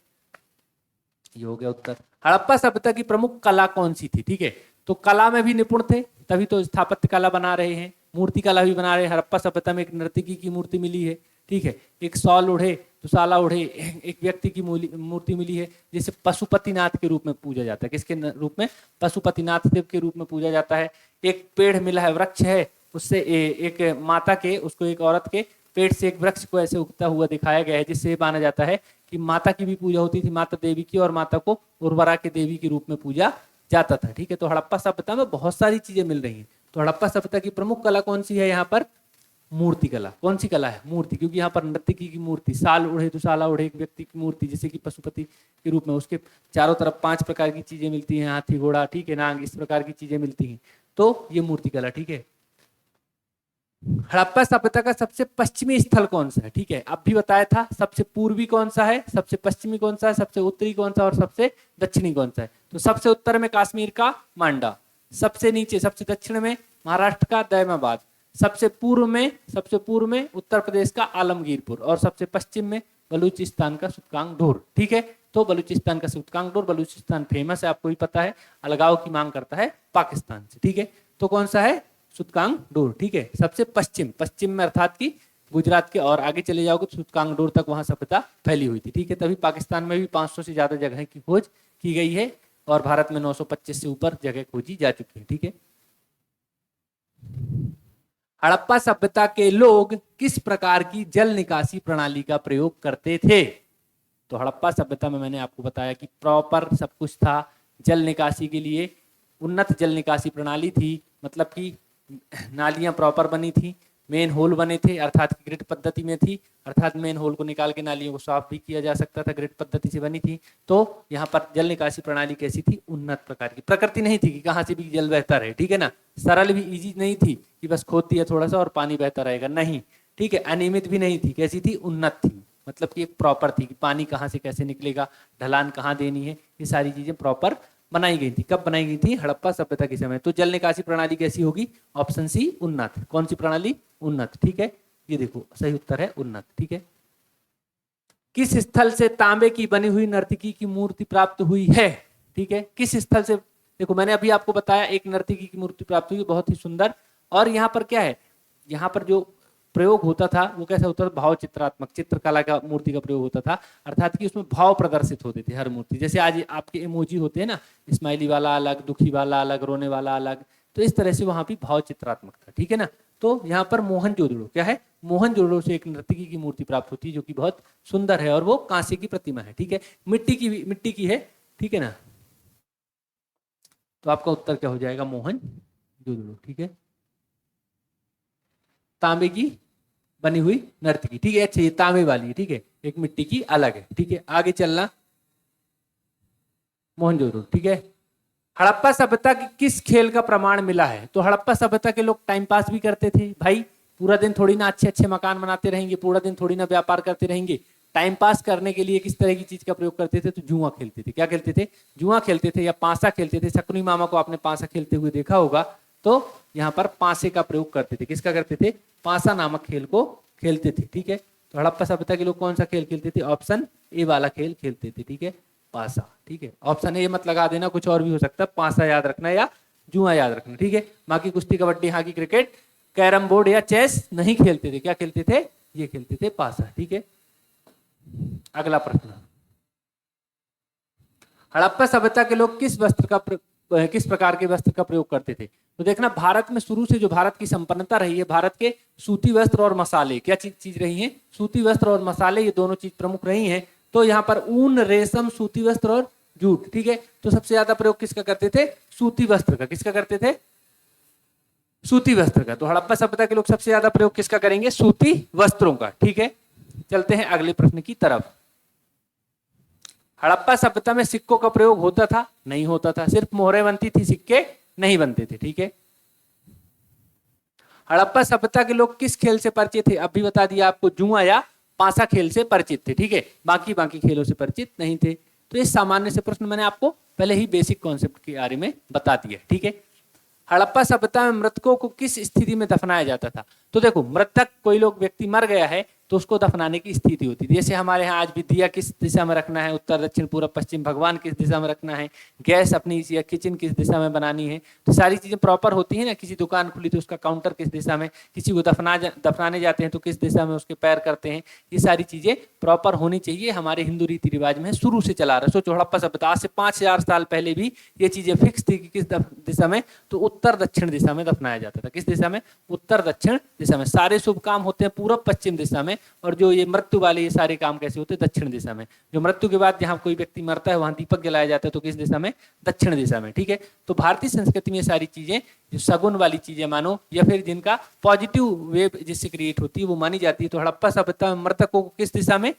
ये हो गया उत्तर। हड़प्पा सभ्यता की प्रमुख कला कौन सी थी? ठीक है, तो कला में भी निपुण थे, तभी तो स्थापत्य कला बना रहे हैं, मूर्ति कला भी बना रहे हैं। हड़प्पा सभ्यता में एक नर्तकी की मूर्ति मिली है। ठीक है, एक शॉल ओढ़े, दुशाला ओढ़े एक व्यक्ति की मूर्ति मिली है, जिसे पशुपतिनाथ के रूप में पूजा जाता है। किसके रूप में? पशुपतिनाथ देव के रूप में पूजा जाता है। एक पेड़ मिला है, वृक्ष है, उससे एक माता के, उसको एक औरत के पेट से एक वृक्ष को ऐसे उगता हुआ दिखाया गया है, जिससे माना जाता है कि माता की भी पूजा होती थी, माता देवी की, और माता को उर्वरा के देवी के रूप में पूजा जाता था। ठीक है, तो हड़प्पा सभ्यता में बहुत सारी चीजें मिल रही हैं। तो हड़प्पा सभ्यता की प्रमुख कला कौन सी है? यहाँ पर मूर्ति कला। कौन सी कला है? मूर्ति, क्योंकि यहाँ पर नर्तकी की मूर्ति, साल ओढ़े दुशाला ओढ़े एक व्यक्ति की मूर्ति, जैसे कि पशुपति के रूप में, उसके चारों तरफ 5 प्रकार की चीजें मिलती हैं, हाथी घोड़ा, ठीक है, नाग, इस प्रकार की चीजें मिलती हैं, तो ये मूर्ति कला। ठीक है, हड़प्पा सभ्यता का सबसे पश्चिमी स्थल कौन सा है? ठीक है, अब भी बताया था, सबसे पूर्वी कौन सा है, सबसे पश्चिमी कौन सा है, सबसे उत्तरी कौन सा, और सबसे दक्षिणी कौन सा है? तो सबसे उत्तर में कश्मीर का मांडा, सबसे नीचे, सबसे दक्षिण में महाराष्ट्र का दैमाबाद, सबसे पूर्व में उत्तर प्रदेश का आलमगीरपुर, और सबसे पश्चिम में बलूचिस्तान का सुतकांगडोर। ठीक है, तो बलूचिस्तान का सुतकांगडोर, बलूचिस्तान फेमस है, आपको भी पता है, अलगाव की मांग करता है पाकिस्तान से। ठीक है, तो कौन सा है? सुतकांगडोर। ठीक है, सबसे पश्चिम में, अर्थात की गुजरात के और आगे चले जाओगे तो सुतकांगडोर तक वहां सभ्यता फैली हुई थी। ठीक है, तभी पाकिस्तान में भी 500 से ज्यादा जगह की खोज की गई है, और भारत में 925 से ऊपर जगह खोजी जा चुकी है। ठीक है, हड़प्पा सभ्यता के लोग किस प्रकार की जल निकासी प्रणाली का प्रयोग करते थे? तो हड़प्पा सभ्यता में मैंने आपको बताया कि प्रॉपर सब कुछ था। जल निकासी के लिए उन्नत जल निकासी प्रणाली थी, मतलब कि नालियां प्रॉपर बनी थी, मेन होल बने थे, अर्थात ग्रिड पद्धति में थी, अर्थात मेन होल को निकाल के नालियों को साफ भी किया जा सकता था, ग्रिड पद्धति से बनी थी। तो यहाँ पर जल निकासी प्रणाली कैसी थी? उन्नत प्रकार की। प्रकृति नहीं थी कि कहाँ से भी जल बहता रहे, ठीक है ना। सरल भी इजी नहीं थी कि बस खोद दिया थोड़ा सा और पानी बहता रहेगा, नहीं, ठीक है। अनियमित भी नहीं थी, कैसी थी? उन्नत थी, मतलब कि एक प्रॉपर थी कि पानी कहाँ से कैसे निकलेगा, ढलान कहाँ देनी है, ये सारी चीजें प्रॉपर बनाई गई थी। कब बनाई गई थी? हड़प्पा सभ्यता के समय। तो जल निकासी प्रणाली कैसी होगी? ऑप्शन सी, उन्नत। कौन सी प्रणाली? उन्नत, ठीक है। ये देखो सही उत्तर है उन्नत, ठीक है। किस स्थल से तांबे की बनी हुई नर्तकी की मूर्ति प्राप्त हुई है? ठीक है, किस स्थल से? देखो मैंने अभी आपको बताया एक नर्तकी की मूर्ति प्राप्त हुई, बहुत ही सुंदर। और यहाँ पर क्या है, यहाँ पर जो प्रयोग होता था वो कैसा होता था? भाव चित्रात्मक, चित्रकला का मूर्ति का प्रयोग होता था, अर्थात कि उसमें भाव प्रदर्शित होते थे हर मूर्ति। जैसे आज आपके इमोजी होते हैं ना, स्माइली वाला अलग, दुखी वाला अलग, रोने वाला अलग, तो इस तरह से वहां भी भाव चित्रात्मक था, ठीक है ना। तो यहाँ पर मोहनजोदड़ो क्या है? मोहनजोदड़ो से एक नर्तकी की मूर्ति प्राप्त होती है जो कि बहुत सुंदर है और वो कांसे की प्रतिमा है, ठीक है। मिट्टी की है, ठीक है ना। तो आपका उत्तर क्या हो जाएगा? मोहनजोदड़ो, ठीक है। तांबे की बनी हुई नर्तकी, ठीक है। अच्छा ये तांबे वाली है, ठीक है, एक मिट्टी की अलग है, ठीक है। आगे चलना, मोहनजोदड़ो, ठीक है। हड़प्पा सभ्यता की किस खेल का प्रमाण मिला है? तो हड़प्पा सभ्यता के लोग टाइम पास भी करते थे भाई, पूरा दिन थोड़ी ना अच्छे अच्छे मकान बनाते रहेंगे, पूरा दिन थोड़ी ना व्यापार करते रहेंगे। टाइम पास करने के लिए किस तरह की चीज का प्रयोग करते थे? तो जुआ खेलते थे। क्या खेलते थे? जुआ खेलते थे या पासा खेलते थे। शकुनी मामा को आपने पासा खेलते हुए देखा होगा। तो यहाँ पर पासे का प्रयोग करते थे। किसका करते थे? पासा नामक खेल को खेलते थे, ठीक है। तो हड़प्पा सभ्यता के लोग कौन सा खेल खेलते थे? ऑप्शन ए वाला खेल खेलते थे, ठीक है, पासा, ठीक है। ऑप्शन ए मत लगा देना, कुछ और भी हो सकता है, पासा याद रखना या जुआ याद रखना, ठीक है। बाकी कुश्ती, kabaddi, hockey, cricket, carrom board या चेस नहीं खेलते थे। क्या खेलते थे? ये खेलते थे पासा, ठीक है। अगला प्रश्न, हड़प्पा सभ्यता के लोग किस प्रकार के वस्त्र का प्रयोग करते थे? तो देखना, भारत में शुरू से जो भारत की संपन्नता रही है, भारत के सूती वस्त्र और मसाले, क्या चीज रही है? सूती वस्त्र और मसाले, ये दोनों चीज प्रमुख रही हैं। तो यहाँ पर ऊन, रेशम, सूती वस्त्र और जूट, ठीक है। तो सबसे ज्यादा प्रयोग किसका करते थे? सूती वस्त्र का। किसका करते थे? सूती वस्त्र का। तो हड़प्पा सभ्यता के लोग सबसे ज्यादा प्रयोग किसका करेंगे? सूती वस्त्रों का, ठीक है। चलते हैं अगले प्रश्न की तरफ। हड़प्पा सभ्यता में सिक्कों का प्रयोग होता था? नहीं होता था, सिर्फ मोहरें बनती थी, सिक्के नहीं बनते थे, ठीक है। हड़प्पा सभ्यता के लोग किस खेल से परिचित थे? अभी बता दिया आपको, जुआ या पासा खेल से परिचित थे, ठीक है। बाकी खेलों से परिचित नहीं थे। तो ये सामान्य से प्रश्न मैंने आपको पहले ही बेसिक कॉन्सेप्ट के बारे में बता दिया, ठीक है। हड़प्पा सभ्यता में मृतकों को किस स्थिति में दफनाया जाता था? तो देखो, मृतक कोई लोग व्यक्ति मर गया है तो उसको दफनाने की स्थिति होती थी। जैसे हमारे यहाँ आज भी दिया किस दिशा में रखना है, उत्तर, दक्षिण, पूर्व, पश्चिम, भगवान किस दिशा में रखना है, गैस अपनी या किचन किस दिशा में बनानी है, तो सारी चीजें प्रॉपर होती है ना। किसी दुकान खुली तो उसका काउंटर किस दिशा में, किसी को दफनाने जाते हैं तो किस दिशा में उसके पैर करते हैं, ये सारी चीजें प्रॉपर होनी चाहिए। हमारे हिंदू रीति रिवाज में शुरू से चला रहा है। सोचो, हड़प्पा सभ्यता आज से 5000 साल पहले भी ये चीजें फिक्स थी कि किस दिशा में, तो उत्तर दक्षिण दिशा में दफनाया जाता था। किस दिशा में? उत्तर दक्षिण दिशा में। सारे शुभ काम होते हैं पूर्व पश्चिम दिशा में, और जो ये मृत्यु वाले ये सारे काम कैसे होते हैं? दक्षिण दिशा में। जो मृत्यु के बाद जहां कोई व्यक्ति मरता है वहां दीपक जलाया जाता है, तो किस दिशा में? दक्षिण दिशा में, ठीक है। तो भारतीय संस्कृति में सारी चीजें, जो सगुन वाली चीजें मानो या फिर जिनका पॉजिटिव वेव जिससे क्रिएट होती है, वो मानी जाती है। तो हड़प्पा सभ्यता में मृतकों को किस दिशा में?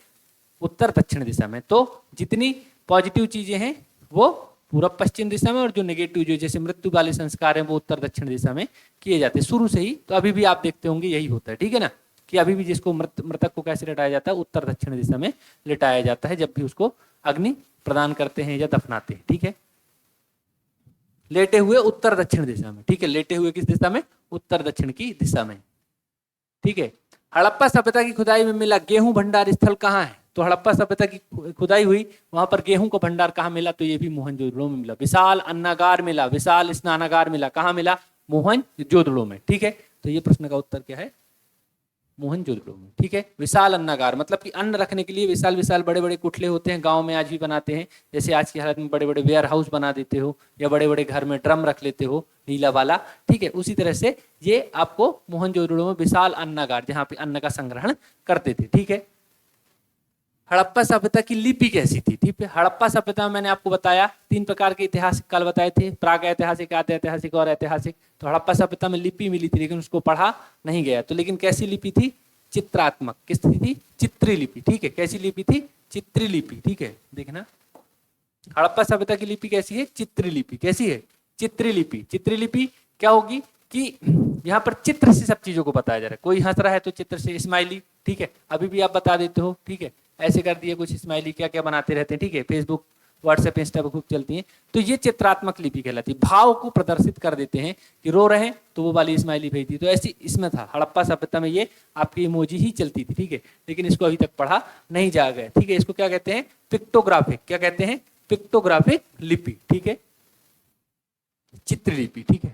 उत्तर दक्षिण दिशा में। तो जितनी पॉजिटिव चीजें हैं वो पूर्व पश्चिम दिशा में, और जो नेगेटिव, जो जैसे मृत्यु वाले संस्कार हैं, वो उत्तर दक्षिण दिशा में किए जाते हैं शुरू से ही। तो अभी भी आप देखते होंगे यही होता है, ठीक है ना, कि अभी भी जिसको मृतक को कैसे लिटाया जाता है? उत्तर दक्षिण दिशा में लिटाया जाता है, जब भी उसको अग्नि प्रदान करते हैं या दफनाते हैं, ठीक है। लेटे हुए उत्तर दक्षिण दिशा में, ठीक है। लेटे हुए किस दिशा में? उत्तर दक्षिण की दिशा में, ठीक है। हड़प्पा सभ्यता की खुदाई में मिला गेहूं भंडार स्थल कहाँ है? तो हड़प्पा सभ्यता की खुदाई हुई, वहां पर गेहूं का भंडार कहाँ मिला? तो ये भी मोहनजोदड़ो में मिला। विशाल अन्नागार मिला, विशाल स्नानागार मिला, कहाँ मिला? मोहनजोदड़ो में, ठीक है। तो ये प्रश्न का उत्तर क्या है? मोहनजोदड़ो में, ठीक है। विशाल अन्नागार मतलब कि अन्न रखने के लिए विशाल विशाल बड़े बड़े कुठले होते हैं, गांव में आज भी बनाते हैं, जैसे आज की हालत में बड़े बड़े वेयर हाउस बना देते हो या बड़े बड़े घर में ड्रम रख लेते हो नीला वाला, ठीक है। उसी तरह से ये आपको मोहनजोदड़ो में विशाल अन्नागार जहाँ पे अन्न का संग्रहण करते थे, ठीक है। हड़प्पा सभ्यता की लिपि कैसी थी, ठीक है। हड़प्पा सभ्यता में मैंने आपको बताया 3 प्रकार के ऐतिहासिक काल बताए थे, प्राग ऐतिहासिक, आद्य ऐतिहासिक और ऐतिहासिक। तो हड़प्पा सभ्यता में लिपि मिली थी लेकिन उसको पढ़ा नहीं गया। तो लेकिन कैसी लिपि थी, चित्रात्मक। किस थी, चित्री लिपि, ठीक है। कैसी लिपि थी, चित्री लिपि, ठीक है। देखना हड़प्पा सभ्यता की लिपि कैसी है, चित्री लिपि। कैसी है, चित्री लिपि। चित्री लिपि क्या होगी कि यहाँ पर चित्र से सब चीजों को बताया जा रहा है। कोई हंस रहा है तो चित्र से स्माइली, ठीक है। अभी भी आप बता देते हो, ठीक है, ऐसे कर दिए कुछ स्माइली, क्या क्या बनाते रहते हैं, ठीक है। फेसबुक, व्हाट्सएप, इंस्टा पर खूब चलती हैं। तो ये चित्रात्मक लिपि कहलाती है। भाव को प्रदर्शित कर देते हैं कि रो रहे हैं तो वो वाली स्माइली भेज दी। तो ऐसी इसमें था हड़प्पा सभ्यता में, ये आपकी इमोजी ही चलती थी, ठीक है। लेकिन इसको अभी तक पढ़ा नहीं जा गया, ठीक है। इसको क्या कहते हैं, पिक्टोग्राफिक। क्या कहते हैं, पिक्टोग्राफिक लिपि, ठीक है, चित्रलिपि, ठीक है।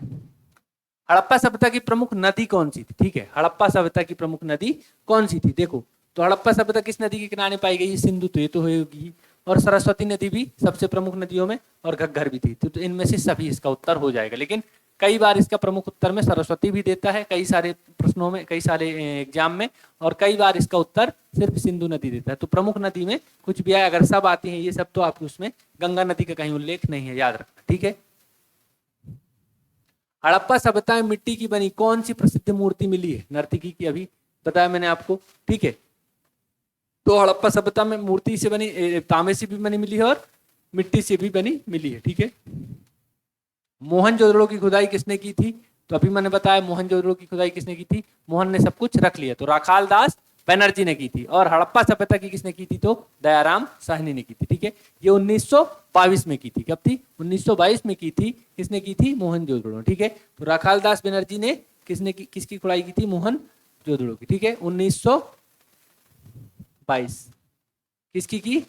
हड़प्पा सभ्यता की प्रमुख नदी कौन सी थी, ठीक है। हड़प्पा सभ्यता की प्रमुख नदी कौन सी थी, देखो। तो हड़प्पा सभ्यता किस नदी के किनारे पाई गई, सिंधु तो ये तो होगी, और सरस्वती नदी भी सबसे प्रमुख नदियों में, और घग्गर भी थी। तो इनमें से सभी इसका उत्तर हो जाएगा। लेकिन कई बार इसका प्रमुख उत्तर में सरस्वती भी देता है, कई सारे प्रश्नों में, कई सारे एग्जाम में, और कई बार इसका उत्तर सिर्फ सिंधु नदी देता है। तो प्रमुख नदी में कुछ भी आए, अगर सब आती है ये सब, तो आपको उसमें गंगा नदी का कहीं उल्लेख नहीं है, याद रखना, ठीक है। हड़प्पा सभ्यता में मिट्टी की बनी कौन सी प्रसिद्ध मूर्ति मिली है, नर्तकी की, अभी बताया मैंने आपको, ठीक है। तो हड़प्पा सभ्यता में मूर्ति से बनी, तांबे से भी बनी मिली है और मिट्टी से भी बनी मिली है, ठीक है। मोहनजोदड़ो की खुदाई किसने की थी, तो अभी मैंने बताया मोहनजोदड़ो की खुदाई किसने की थी, मोहन ने सब कुछ रख लिया, तो राखाल दास बनर्जी ने की थी। और हड़प्पा सभ्यता की किसने की थी, तो दयाराम साहनी ने की थी, ठीक है। ये 1922 में की थी, कब थी, 1922 में की थी। किसने की थी, मोहनजोदड़ो, ठीक है। तो राखाल दास बनर्जी ने किसने की, किसकी खुदाई की थी, मोहनजोदड़ो की, ठीक है। 1922 किसकी की,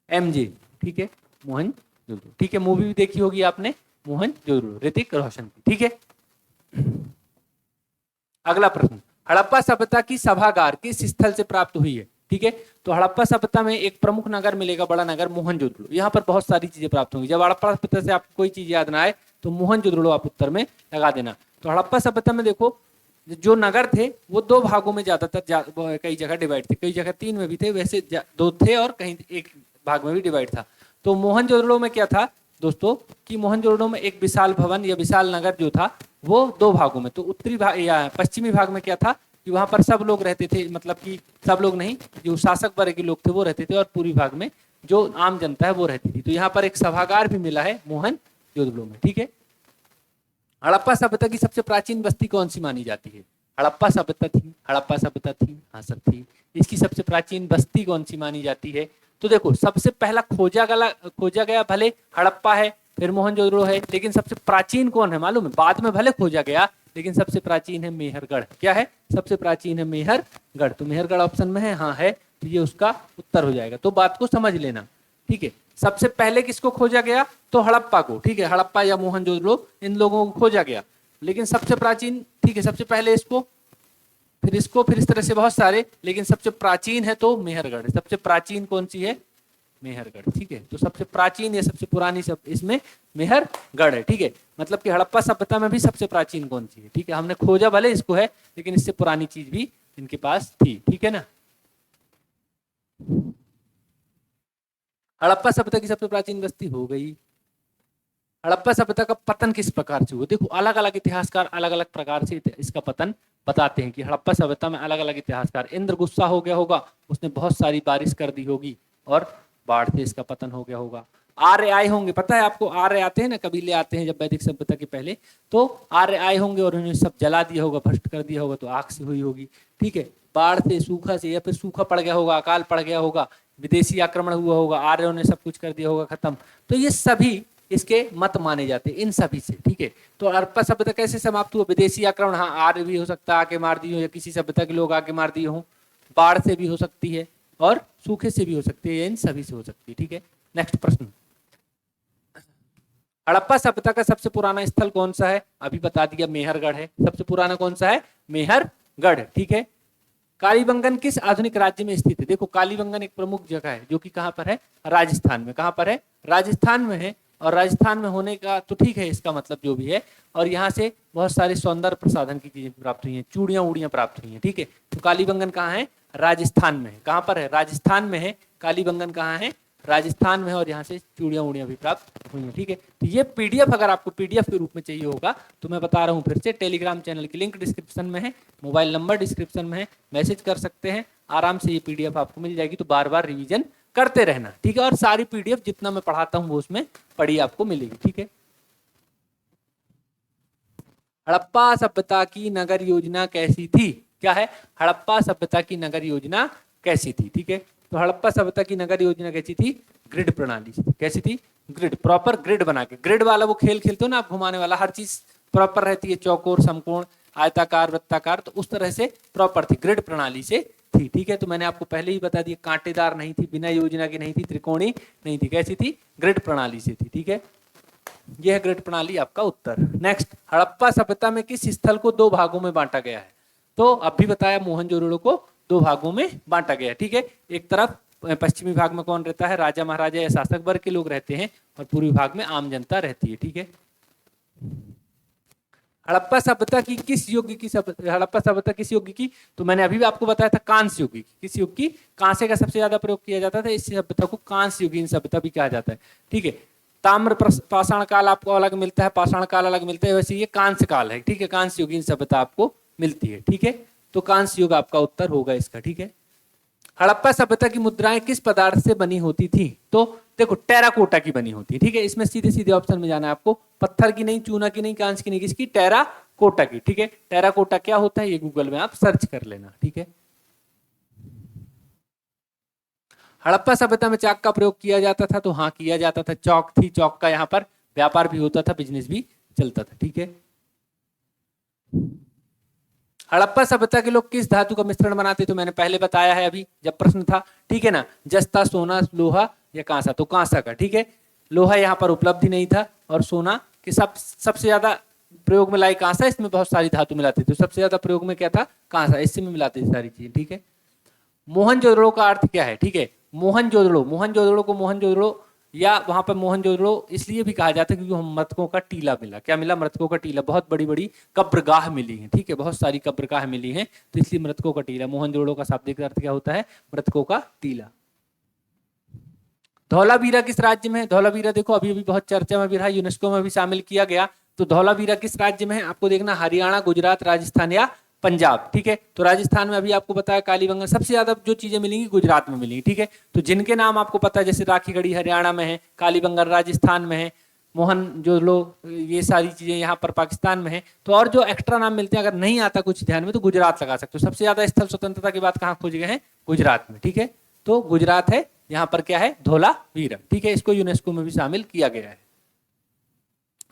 एमजे, ठीक है, मोहनजोदड़ो, ठीक है। मूवी भी देखी होगी आपने, मोहनजोदड़ो, ऋतिक रोशन की, ठीक है। अगला प्रश्न, हड़प्पा सभ्यता की सभागार किस स्थल से प्राप्त हुई है, ठीक है। तो हड़प्पा सभ्यता में एक प्रमुख नगर मिलेगा, बड़ा नगर, मोहनजोदड़ो। यहाँ पर बहुत सारी चीजें प्राप्त होंगी। जब हड़प्पा सभ्यता से आपको कोई चीज याद ना आए तो मोहनजोदड़ो आप उत्तर में लगा देना। तो हड़प्पा सभ्यता में देखो, जो नगर थे वो 2 भागों में ज्यादातर, कई जगह डिवाइड थे, कई जगह 3 में भी थे, वैसे 2 थे और कहीं एक भाग में भी डिवाइड था। तो मोहनजोदड़ो में क्या था दोस्तों, कि मोहनजोदड़ो में एक विशाल भवन या विशाल नगर जो था वो 2 भागों में, तो उत्तरी भाग या पश्चिमी भाग में क्या था कि वहां पर सब लोग रहते थे, मतलब कि सब लोग नहीं, जो शासक वर्ग के लोग थे वो रहते थे, और पूर्वी भाग में जो आम जनता है वो रहती थी। तो यहाँ पर एक सभागार भी मिला है मोहनजोदड़ो में, ठीक है। हड़प्पा सभ्यता की सबसे प्राचीन बस्ती कौन सी मानी जाती है, हड़प्पा सभ्यता थी, हड़प्पा सभ्यता थी, हाँ सर थी। इसकी सबसे प्राचीन बस्ती कौन सी मानी जाती है, तो देखो सबसे पहला खोजा गया भले हड़प्पा है, फिर मोहनजोदड़ो है, लेकिन सबसे प्राचीन कौन है मालूम है, बाद में भले खोजा गया लेकिन सबसे प्राचीन है मेहरगढ़। क्या है, सबसे प्राचीन है मेहरगढ़। तो मेहरगढ़ ऑप्शन में है, हाँ है, तो ये उसका उत्तर हो जाएगा। तो बात को समझ लेना, ठीक है। सबसे पहले किसको खोजा गया, तो हड़प्पा को, ठीक है। हड़प्पा या मोहनजोदड़ो, इन लोगों को खोजा गया, लेकिन सबसे प्राचीन, ठीक है, सबसे पहले इसको, फिर इसको, फिर इस तरह से बहुत सारे, लेकिन सबसे प्राचीन है तो मेहरगढ़। सबसे प्राचीन कौन सी है, मेहरगढ़, ठीक है। तो सबसे प्राचीन या सबसे पुरानी सब इसमें मेहरगढ़ है, ठीक है। मतलब कि हड़प्पा सभ्यता में भी सबसे प्राचीन कौन सी है, ठीक है। हमने खोजा भले इसको है, लेकिन इससे पुरानी चीज भी इनके पास थी, ठीक है ना। हड़प्पा सभ्यता की सबसे प्राचीन बस्ती हो गई। हड़प्पा सभ्यता का पतन किस प्रकार से हुआ, देखो अलग अलग इतिहासकार अलग अलग प्रकार से इसका पतन बताते हैं कि हड़प्पा सभ्यता में अलग अलग इतिहासकार, इंद्र गुस्सा हो गया होगा, उसने बहुत सारी बारिश कर दी होगी और बाढ़ से इसका पतन हो गया होगा। आर्य आए होंगे, पता है आपको, आर्य आते हैं ना, कबीले आते हैं जब वैदिक सभ्यता के पहले, तो आर्य आए होंगे और उन्होंने सब जला दिया होगा, भ्रष्ट कर दिया होगा, तो आग से हुई होगी, ठीक है। बाढ़ से, सूखा से, या फिर सूखा पड़ गया होगा, अकाल पड़ गया होगा, विदेशी आक्रमण हुआ होगा, आर्यों ने सब कुछ कर दिया होगा खत्म। तो ये सभी इसके मत माने जाते हैं इन सभी से, ठीक है। तो हड़प्पा सभ्यता कैसे समाप्त हुआ, विदेशी आक्रमण, हाँ आर्य भी हो सकता है आके मार दिए हो, या किसी सभ्यता के लोग आके मार दिए हो, बाढ़ से भी हो सकती है और सूखे से भी हो सकती है, इन सभी से हो सकती है, ठीक है। नेक्स्ट प्रश्न, हड़प्पा सभ्यता का सबसे पुराना स्थल कौन सा है, अभी बता दिया मेहरगढ़ है। सबसे पुराना कौन सा है, मेहरगढ़, ठीक है। कालीबंगन किस आधुनिक राज्य में स्थित है? देखो कालीबंगन एक प्रमुख जगह है जो कि कहाँ पर है? राजस्थान में। कहाँ पर है? राजस्थान में है। और राजस्थान में होने का तो ठीक है, इसका मतलब जो भी है, और यहाँ से बहुत सारे सौंदर्य प्रसाधन की चीजें प्राप्त हुई हैं, चूड़ियां उड़ियां प्राप्त हुई हैं। ठीक है, तो कालीबंगन कहाँ है? राजस्थान में है। कहाँ पर है? राजस्थान में है। कालीबंगन कहाँ है? राजस्थान में है। और यहाँ से चूड़ियां उड़ियां भी प्राप्त हुई हैं। ठीक है, तो ये पीडीएफ अगर आपको पीडीएफ के रूप में चाहिए होगा तो मैं बता रहा हूँ फिर से, टेलीग्राम चैनल की लिंक डिस्क्रिप्शन में है, मोबाइल नंबर डिस्क्रिप्शन में है, मैसेज कर सकते हैं, आराम से ये पीडीएफ आपको मिल जाएगी। तो बार बार रिवीजन करते रहना। ठीक है, और सारी पीडीएफ जितना मैं पढ़ाता हूँ वो उसमें पढ़ी आपको मिलेगी। ठीक है, हड़प्पा सभ्यता की नगर योजना कैसी थी? क्या है? हड़प्पा सभ्यता की नगर योजना कैसी थी? ठीक है, तो हड़प्पा सभ्यता की नगर योजना कैसी थी? ग्रिड प्रणाली से। कैसी थी? ग्रिड, प्रॉपर ग्रिड बना के। ग्रिड वाला वो खेल खेलते हो ना आप, घुमाने वाला, हर चीज प्रॉपर रहती है, चौकोर, समकोण, आयताकार, वृत्ताकार, तो उस तरह से प्रॉपर थी, ग्रिड प्रणाली से थी। ठीक है, तो मैंने आपको पहले ही बता दिया, कांटेदार नहीं थी, बिना योजना की नहीं थी, त्रिकोणी नहीं थी, कैसी थी? ग्रिड प्रणाली से थी। ठीक है, यह है ग्रिड प्रणाली आपका उत्तर। नेक्स्ट, हड़प्पा सभ्यता में किस स्थल को दो भागों में बांटा गया है? तो अब भी बताया, मोहनजोदड़ो को दो भागों में बांटा गया है। ठीक है, एक तरफ पश्चिमी भाग में कौन रहता है? राजा महाराजा या शासक वर्ग के लोग रहते हैं, और पूर्वी भाग में आम जनता रहती है। ठीक है, हड़प्पा सभ्यता की किस युग की हड़प्पा सभ्यता किस युग की? तो मैंने अभी भी आपको बताया था, कांस्य युग की। किस युग की? कांसे का सबसे ज्यादा प्रयोग किया जाता था, इस सभ्यता को कांस्य युगीन सभ्यता भी कहा जाता है। ठीक है, ताम्र पाषाण काल आपको अलग मिलता है, पाषाण काल अलग मिलता है, वैसे ये कांस्य काल है। ठीक है, कांस्य युगीन सभ्यता आपको मिलती है। ठीक है, तो कांस्य युग आपका उत्तर होगा इसका। ठीक है, हड़प्पा सभ्यता की मुद्राएं किस पदार्थ से बनी होती थी? तो देखो टेराकोटा की बनी होती है। ठीक है, इसमें सीधे सीधे ऑप्शन में जाना है आपको, पत्थर की नहीं, चूना की नहीं, कांच की नहीं, किसकी? टेराकोटा की। ठीक है, टेराकोटा क्या होता है ये गूगल में आप सर्च कर लेना। ठीक है, हड़प्पा सभ्यता में चाक का प्रयोग किया जाता था? तो हाँ, किया जाता था, चौक थी, चौक का यहाँ पर व्यापार भी होता था, बिजनेस भी चलता था। ठीक है, हड़प्पा सभ्यता के लोग किस धातु का मिश्रण बनाते? तो मैंने पहले बताया है अभी जब प्रश्न था। ठीक है ना, जस्ता, सोना, लोहा या कांसा? तो कांसा का। ठीक है, लोहा यहाँ पर उपलब्ध ही नहीं था, और सोना के सबसे ज्यादा प्रयोग में लाई कांसा, इसमें बहुत सारी धातु मिलाते थे, तो सबसे ज्यादा प्रयोग में क्या था? कांसा, इससे में मिलाते थे सारी चीजें। ठीक है, मोहनजोदड़ो का अर्थ क्या है? ठीक है, मोहनजोदड़ो, मोहनजोदड़ो को मोहनजोदड़ो या वहां पर मोहनजोदड़ो इसलिए भी कहा जाता है क्योंकि हम मृतकों का टीला मिला। क्या मिला? मृतकों का टीला, बहुत बड़ी बड़ी कब्रगाह मिली है। ठीक है, बहुत सारी कब्रगाह मिली हैं, तो इसलिए मृतकों का टीला। मोहनजोदड़ो का शाब्दिक अर्थ क्या होता है? मृतकों का टीला। धौलावीरा किस राज्य में है? धौलावीरा देखो अभी अभी बहुत चर्चा में भी रहा, यूनेस्को में भी शामिल किया गया। तो धौलावीरा किस राज्य में है? आपको देखना, हरियाणा, गुजरात, राजस्थान या पंजाब। ठीक है, तो राजस्थान में अभी आपको बताया कालीबंगन, सबसे ज्यादा जो चीजें मिलेंगी गुजरात में मिलेंगी। ठीक है, तो जिनके नाम आपको पता है, जैसे राखीगढ़ी हरियाणा में है, कालीबंगन राजस्थान में है, मोहनजोदड़ो, ये सारी चीजें यहाँ पर पाकिस्तान में है। तो और जो एक्स्ट्रा नाम मिलते हैं, अगर नहीं आता कुछ ध्यान में, तो गुजरात लगा सकते हो। सबसे ज्यादा स्थल स्वतंत्रता के बाद कहाँ खोज गए हैं? गुजरात में। ठीक है, तो गुजरात है, यहाँ पर क्या है? धौलावीरा। ठीक है, इसको यूनेस्को में भी शामिल किया गया है।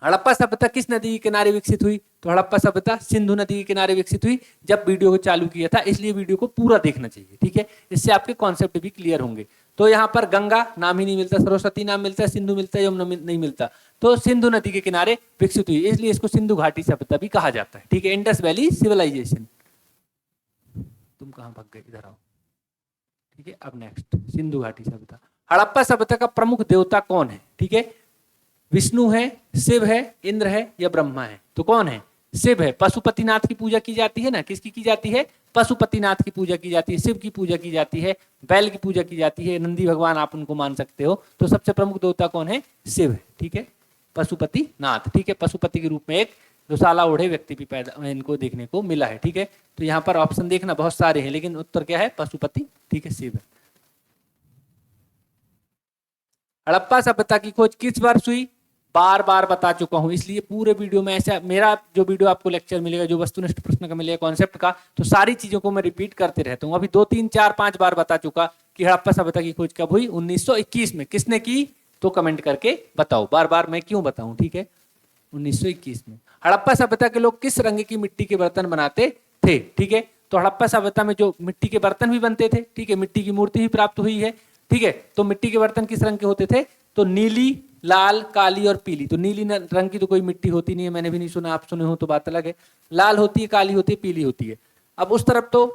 हड़प्पा सभ्यता किस नदी के किनारे विकसित हुई? तो हड़प्पा सभ्यता सिंधु नदी के किनारे विकसित हुई। जब वीडियो को चालू किया था, इसलिए वीडियो को पूरा देखना चाहिए। ठीक है, इससे आपके कॉन्सेप्ट भी क्लियर होंगे। तो यहाँ पर गंगा नाम ही नहीं मिलता, सरस्वती नाम मिलता है, सिंधु मिलता है, यमुना नहीं मिलता। तो सिंधु नदी के किनारे विकसित हुई, इसलिए इसको सिंधु घाटी सभ्यता भी कहा जाता है। ठीक है, इंडस वैली सिविलाइजेशन। तुम कहाँ भाग गए? इधर आओ। ठीक है, अब नेक्स्ट, सिंधु घाटी सभ्यता। हड़प्पा सभ्यता का प्रमुख देवता कौन है? ठीक है, विष्णु है, शिव है, इंद्र है या ब्रह्मा है? तो कौन है? शिव है। पशुपतिनाथ की पूजा की जाती है ना, किसकी की जाती है? पशुपतिनाथ की पूजा की जाती है, शिव की पूजा की जाती है, बैल की पूजा की जाती है, नंदी भगवान आप उनको मान सकते हो। तो सबसे प्रमुख देवता कौन है? शिव है। ठीक है, पशुपतिनाथ। ठीक है, पशुपति के रूप में एक दुशाला ओढ़े व्यक्ति भी पैदा इनको देखने को मिला है। ठीक है, तो यहाँ पर ऑप्शन देखना बहुत सारे हैं, लेकिन उत्तर क्या है? पशुपति। ठीक है, शिव है। हड़प्पा सभ्यता की खोज किस वर्ष हुई? बार बार बता चुका हूं, इसलिए पूरे वीडियो में ऐसा मेरा जो वीडियो आपको लेक्चर मिलेगा, जो वस्तुनिष्ठ प्रश्न का मिलेगा, कॉन्सेप्ट का, तो सारी चीजों को मैं रिपीट करते रहता हूं। अभी 2 3 4 5 बार बता चुका कि हड़प्पा सभ्यता की खोज कब हुई? 1921 में। किसने की? तो कमेंट करके बताओ, बार बार मैं क्यों बताऊं। ठीक है, 1921 में। हड़प्पा सभ्यता के लोग किस रंग की मिट्टी के बर्तन बनाते थे? ठीक है, तो हड़प्पा सभ्यता में जो मिट्टी के बर्तन भी बनते थे। ठीक है, मिट्टी की मूर्ति भी प्राप्त हुई है। ठीक है, तो मिट्टी के बर्तन किस रंग के होते थे? तो नीली, लाल, काली और पीली। तो नीली रंग की तो कोई मिट्टी होती नहीं है, मैंने भी नहीं सुना, आप सुने हो तो बात अलग है। लाल होती है, काली होती है, पीली होती है। अब उस तरफ तो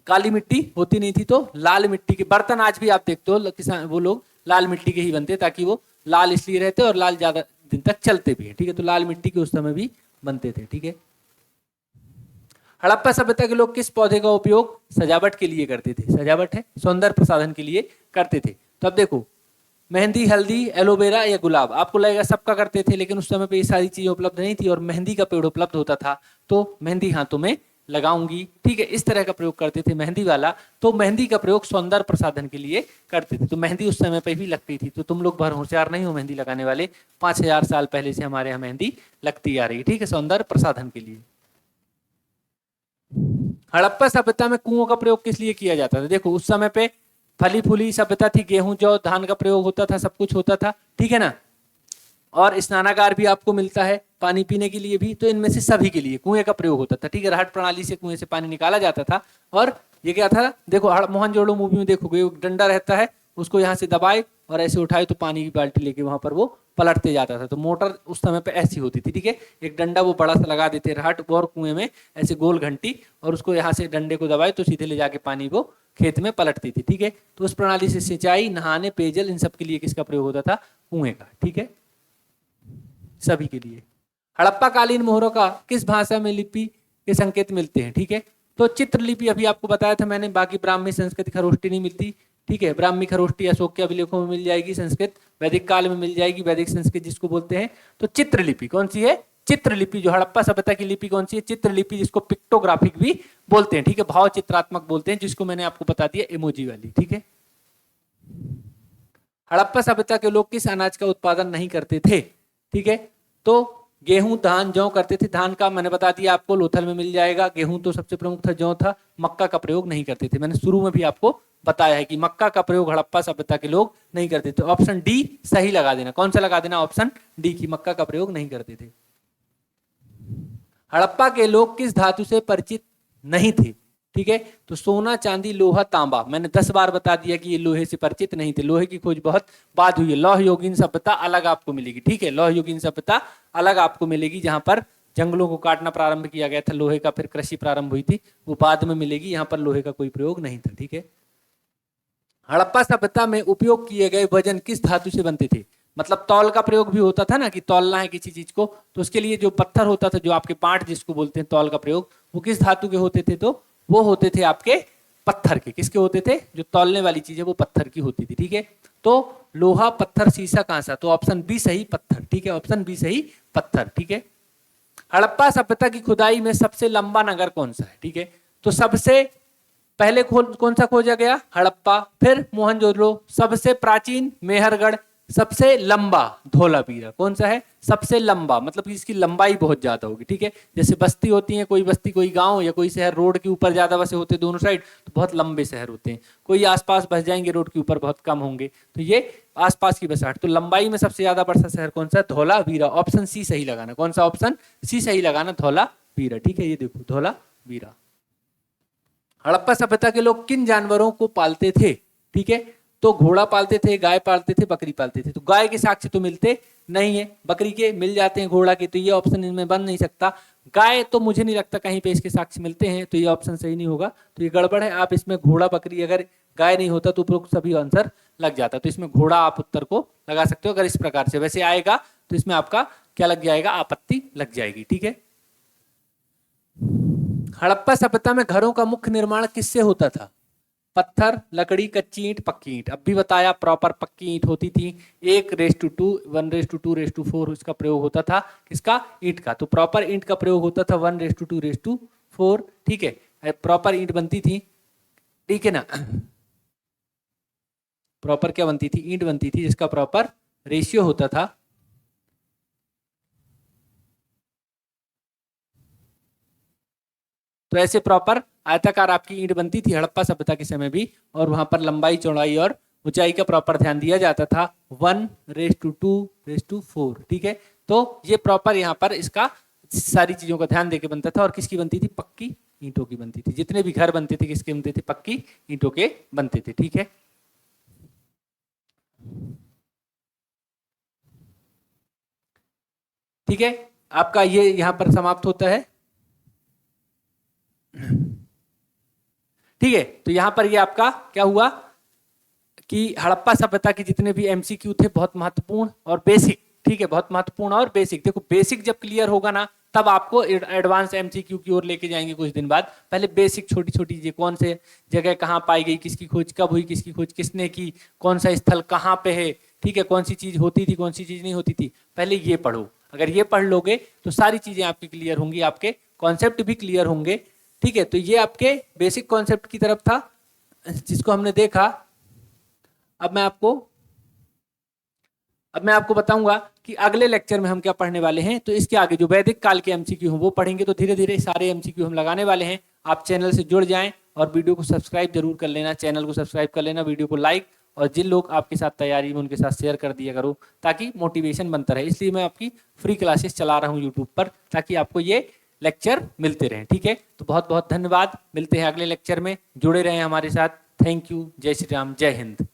काली मिट्टी होती नहीं थी, तो लाल मिट्टी के बर्तन आज भी आप देखते हो किसान वो लोग लाल मिट्टी के ही बनते, ताकि वो लाल इसलिए रहते और लाल ज्यादा दिन तक चलते भी है। ठीक है, तो लाल मिट्टी के उस समय भी बनते थे। ठीक है, हड़प्पा सभ्यता के लोग किस पौधे का उपयोग सजावट के लिए करते थे? सजावट है, सौंदर्य प्रसाधन के लिए करते थे। तो अब देखो, मेहंदी, हल्दी, एलोवेरा या गुलाब, आपको लगेगा सबका करते थे, लेकिन उस समय पे ये सारी चीजें उपलब्ध नहीं थी और मेहंदी का पेड़ उपलब्ध होता था, तो मेहंदी हाथों में लगाऊंगी। ठीक है, इस तरह का प्रयोग करते थे मेहंदी वाला। तो मेहंदी का प्रयोग सौंदर्य प्रसाधन के लिए करते थे। तो मेहंदी उस समय पे भी लगती थी। तो तुम लोग भर होशियार नहीं हो मेहंदी लगाने वाले, 5000 साल पहले से हमारे यहाँ मेहंदी लगती आ रही है। ठीक है, सौंदर्य प्रसाधन के लिए। हड़प्पा सभ्यता में कुओं का प्रयोग किस लिए किया जाता था? देखो, उस समय पे फली फूली सभ्यता थी, गेहूं जौ धान का प्रयोग होता था, सब कुछ होता था। ठीक है ना, और स्नानागार भी आपको मिलता है, पानी पीने के लिए भी। तो इनमें से सभी के लिए कुएं का प्रयोग होता था। ठीक है, रहट प्रणाली से कुएं से पानी निकाला जाता था। और ये क्या था, देखो मोहनजोदड़ो मूवी में देखोगे, डंडा रहता है, उसको यहाँ से दबाए और ऐसे उठाए तो पानी की बाल्टी लेके वहां पर वो पलटते जाता था। तो मोटर उस समय पे ऐसी होती थी। ठीक है, एक डंडा वो बड़ा सा लगा देते रहट और कुएं में ऐसे गोल घंटी, और उसको यहाँ से डंडे को दबाए तो सीधे ले जाके पानी वो खेत में पलटती थी। ठीक है, तो उस प्रणाली से सिंचाई, नहाने, पेयजल, इन सब के लिए किसका प्रयोग होता था? कुएं का। ठीक है, सभी के लिए। हड़प्पा कालीन मोहरों का किस भाषा में लिपि के संकेत मिलते हैं? ठीक है, तो चित्रलिपि अभी आपको बताया था मैंने, बाकी ब्राह्मी, संस्कृत, खरोष्टी नहीं मिलती। ठीक है, ब्राह्मी, खरोष्टी अशोक के अभिलेखों में मिल जाएगी, संस्कृत वैदिक काल में मिल जाएगी, वैदिक संस्कृत जिसको बोलते हैं। तो चित्रलिपि कौन सी है? चित्रलिपि। जो हड़प्पा सभ्यता की लिपि कौन सी है? चित्रलिपि, जिसको पिक्टोग्राफिक भी बोलते हैं। ठीक है, भाव चित्रात्मक बोलते हैं, जिसको मैंने आपको बता दिया इमोजी वाली। ठीक है, हड़प्पा सभ्यता के लोग किस अनाज का उत्पादन नहीं करते थे? ठीक है, तो गेहूं, धान, जौ करते थे। धान का मैंने बता दिया आपको, लोथल में मिल जाएगा। गेहूं तो सबसे प्रमुख था, जौ था। मक्का का प्रयोग नहीं करते थे, मैंने शुरू में भी आपको बताया है कि मक्का का प्रयोग हड़प्पा सभ्यता के लोग नहीं करते थे। ऑप्शन डी सही लगा देना। कौन सा लगा देना? ऑप्शन डी की मक्का का प्रयोग नहीं करते थे। हड़प्पा के लोग किस धातु से परिचित नहीं थे? ठीक है, तो सोना, चांदी, लोहा, तांबा, मैंने 10 बार बता दिया कि ये लोहे से परिचित नहीं थे। लोहे की खोज बहुत बाद हुई है। लौह युगीन सभ्यता अलग आपको मिलेगी। ठीक है, लौह युगीन सभ्यता अलग आपको मिलेगी, जहां पर जंगलों को काटना प्रारंभ किया गया था लोहे का, फिर कृषि प्रारंभ हुई थी, वो बाद में मिलेगी। यहाँ पर लोहे का कोई प्रयोग नहीं था। ठीक है, हड़प्पा सभ्यता में उपयोग किए गए वजन किस धातु से बनते थे? मतलब तौल का प्रयोग भी होता था ना, कि तौलना है किसी चीज को, तो उसके लिए जो पत्थर होता था, जो आपके पाट जिसको बोलते हैं, तौल का प्रयोग, वो किस धातु के होते थे? तो वो होते थे आपके पत्थर के। किसके होते थे? जो तौलने वाली चीज है वो पत्थर की होती थी। ठीक है, तो लोहा, पत्थर, सीसा, कांसा, तो ऑप्शन बी सही, पत्थर। ठीक है, ऑप्शन बी सही, पत्थर। ठीक है, हड़प्पा सभ्यता की खुदाई में सबसे लंबा नगर कौन सा है? ठीक है, तो सबसे पहले कौन सा खोजा गया? हड़प्पा। फिर मोहनजोदड़ो। सबसे प्राचीन मेहरगढ़। सबसे लंबा धौलावीरा। कौन सा है? सबसे लंबा, मतलब इसकी लंबाई बहुत ज्यादा होगी। ठीक है, जैसे बस्ती होती है, कोई बस्ती, कोई गांव या कोई शहर, रोड के ऊपर ज्यादा बसे होते दोनों साइड, तो बहुत लंबे शहर होते हैं। कोई आसपास बस जाएंगे, रोड के ऊपर बहुत कम होंगे, तो ये आसपास की बसाहट। तो लंबाई में सबसे ज्यादा बड़ा शहर कौन सा? धौलावीरा। ऑप्शन सी सही लगाना। कौन सा? ऑप्शन सी सही लगाना, धौलावीरा। ठीक है, ये देखो धौलावीरा। हड़प्पा सभ्यता के लोग किन जानवरों को पालते थे? ठीक है, तो घोड़ा पालते थे, गाय पालते थे, बकरी पालते थे। तो गाय के साक्ष्य तो मिलते नहीं है, बकरी के मिल जाते हैं, घोड़ा के, तो ये ऑप्शन इनमें बन नहीं सकता। गाय तो मुझे नहीं लगता कहीं पे इसके साक्ष्य मिलते हैं, तो ये ऑप्शन सही नहीं होगा, तो ये गड़बड़ है। आप इसमें घोड़ा, बकरी, अगर गाय नहीं होता तो उपरोक्त सभी आंसर लग जाता, तो इसमें घोड़ा आप उत्तर को लगा सकते हो। अगर इस प्रकार से वैसे आएगा तो इसमें आपका क्या लग जाएगा? आपत्ति लग जाएगी। ठीक है, हड़प्पा सभ्यता में घरों का मुख्य निर्माण किससे होता था? पत्थर, लकड़ी, कच्ची ईंट, पक्की ईंट। अब भी बताया, प्रॉपर पक्की ईंट होती थी। 1:2, 1:2:4 इसका प्रयोग होता था। किसका? ईंट का। तो प्रॉपर ईंट का प्रयोग होता था 1:2:4। ठीक है, प्रॉपर ईंट बनती थी। ठीक है ना, प्रॉपर क्या बनती थी? ईंट बनती थी, जिसका प्रॉपर रेशियो होता था। तो ऐसे प्रॉपर आयताकार आपकी ईंट बनती थी हड़प्पा सभ्यता के समय भी, और वहां पर लंबाई, चौड़ाई और ऊंचाई का प्रॉपर ध्यान दिया जाता था। 1:2:4। ठीक है, तो ये प्रॉपर यहाँ पर इसका सारी चीजों का ध्यान देके बनता था। और किसकी बनती थी? पक्की ईंटों की बनती थी। जितने भी घर बनते थे किसके बनते थे? पक्की ईंटों के बनते थे। ठीक है, ठीक है, आपका ये यहाँ पर समाप्त होता है। ठीक है, तो यहाँ पर ये आपका क्या हुआ कि हड़प्पा सभ्यता के जितने भी एमसीक्यू थे बहुत महत्वपूर्ण और बेसिक, ठीक है, बहुत महत्वपूर्ण और बेसिक। देखो बेसिक जब क्लियर होगा ना तब आपको एडवांस एमसीक्यू की ओर लेके जाएंगे कुछ दिन बाद। पहले बेसिक छोटी छोटी चीजें, कौन से जगह कहाँ पाई गई, किसकी खोज कब हुई, किसकी खोज किसने की, कौन सा स्थल कहाँ पे है, ठीक है, कौन सी चीज होती थी कौन सी चीज नहीं होती थी, पहले ये पढ़ो। अगर ये पढ़ लोगे तो सारी चीजें आपकी क्लियर होंगी, आपके कॉन्सेप्ट भी क्लियर होंगे। ठीक है, तो ये आपके बेसिक कॉन्सेप्ट की तरफ था जिसको हमने देखा। अब मैं आपको बताऊंगा कि अगले लेक्चर में हम क्या पढ़ने वाले हैं। तो इसके आगे जो वैदिक काल के एमसीक्यू हैं वो पढ़ेंगे। तो धीरे धीरे सारे एमसीक्यू हम लगाने वाले हैं। आप चैनल से जुड़ जाएं और वीडियो को सब्सक्राइब जरूर कर लेना, चैनल को सब्सक्राइब कर लेना, वीडियो को लाइक, और जिन लोग आपके साथ तैयारी में उनके साथ शेयर कर दिया करो ताकि मोटिवेशन बनता रहे। इसलिए मैं आपकी फ्री क्लासेस चला रहा हूँ यूट्यूब पर ताकि आपको ये लेक्चर मिलते रहें। ठीक है, तो बहुत बहुत धन्यवाद, मिलते हैं अगले लेक्चर में, जुड़े रहें हमारे साथ। थैंक यू, जय श्री राम, जय हिंद।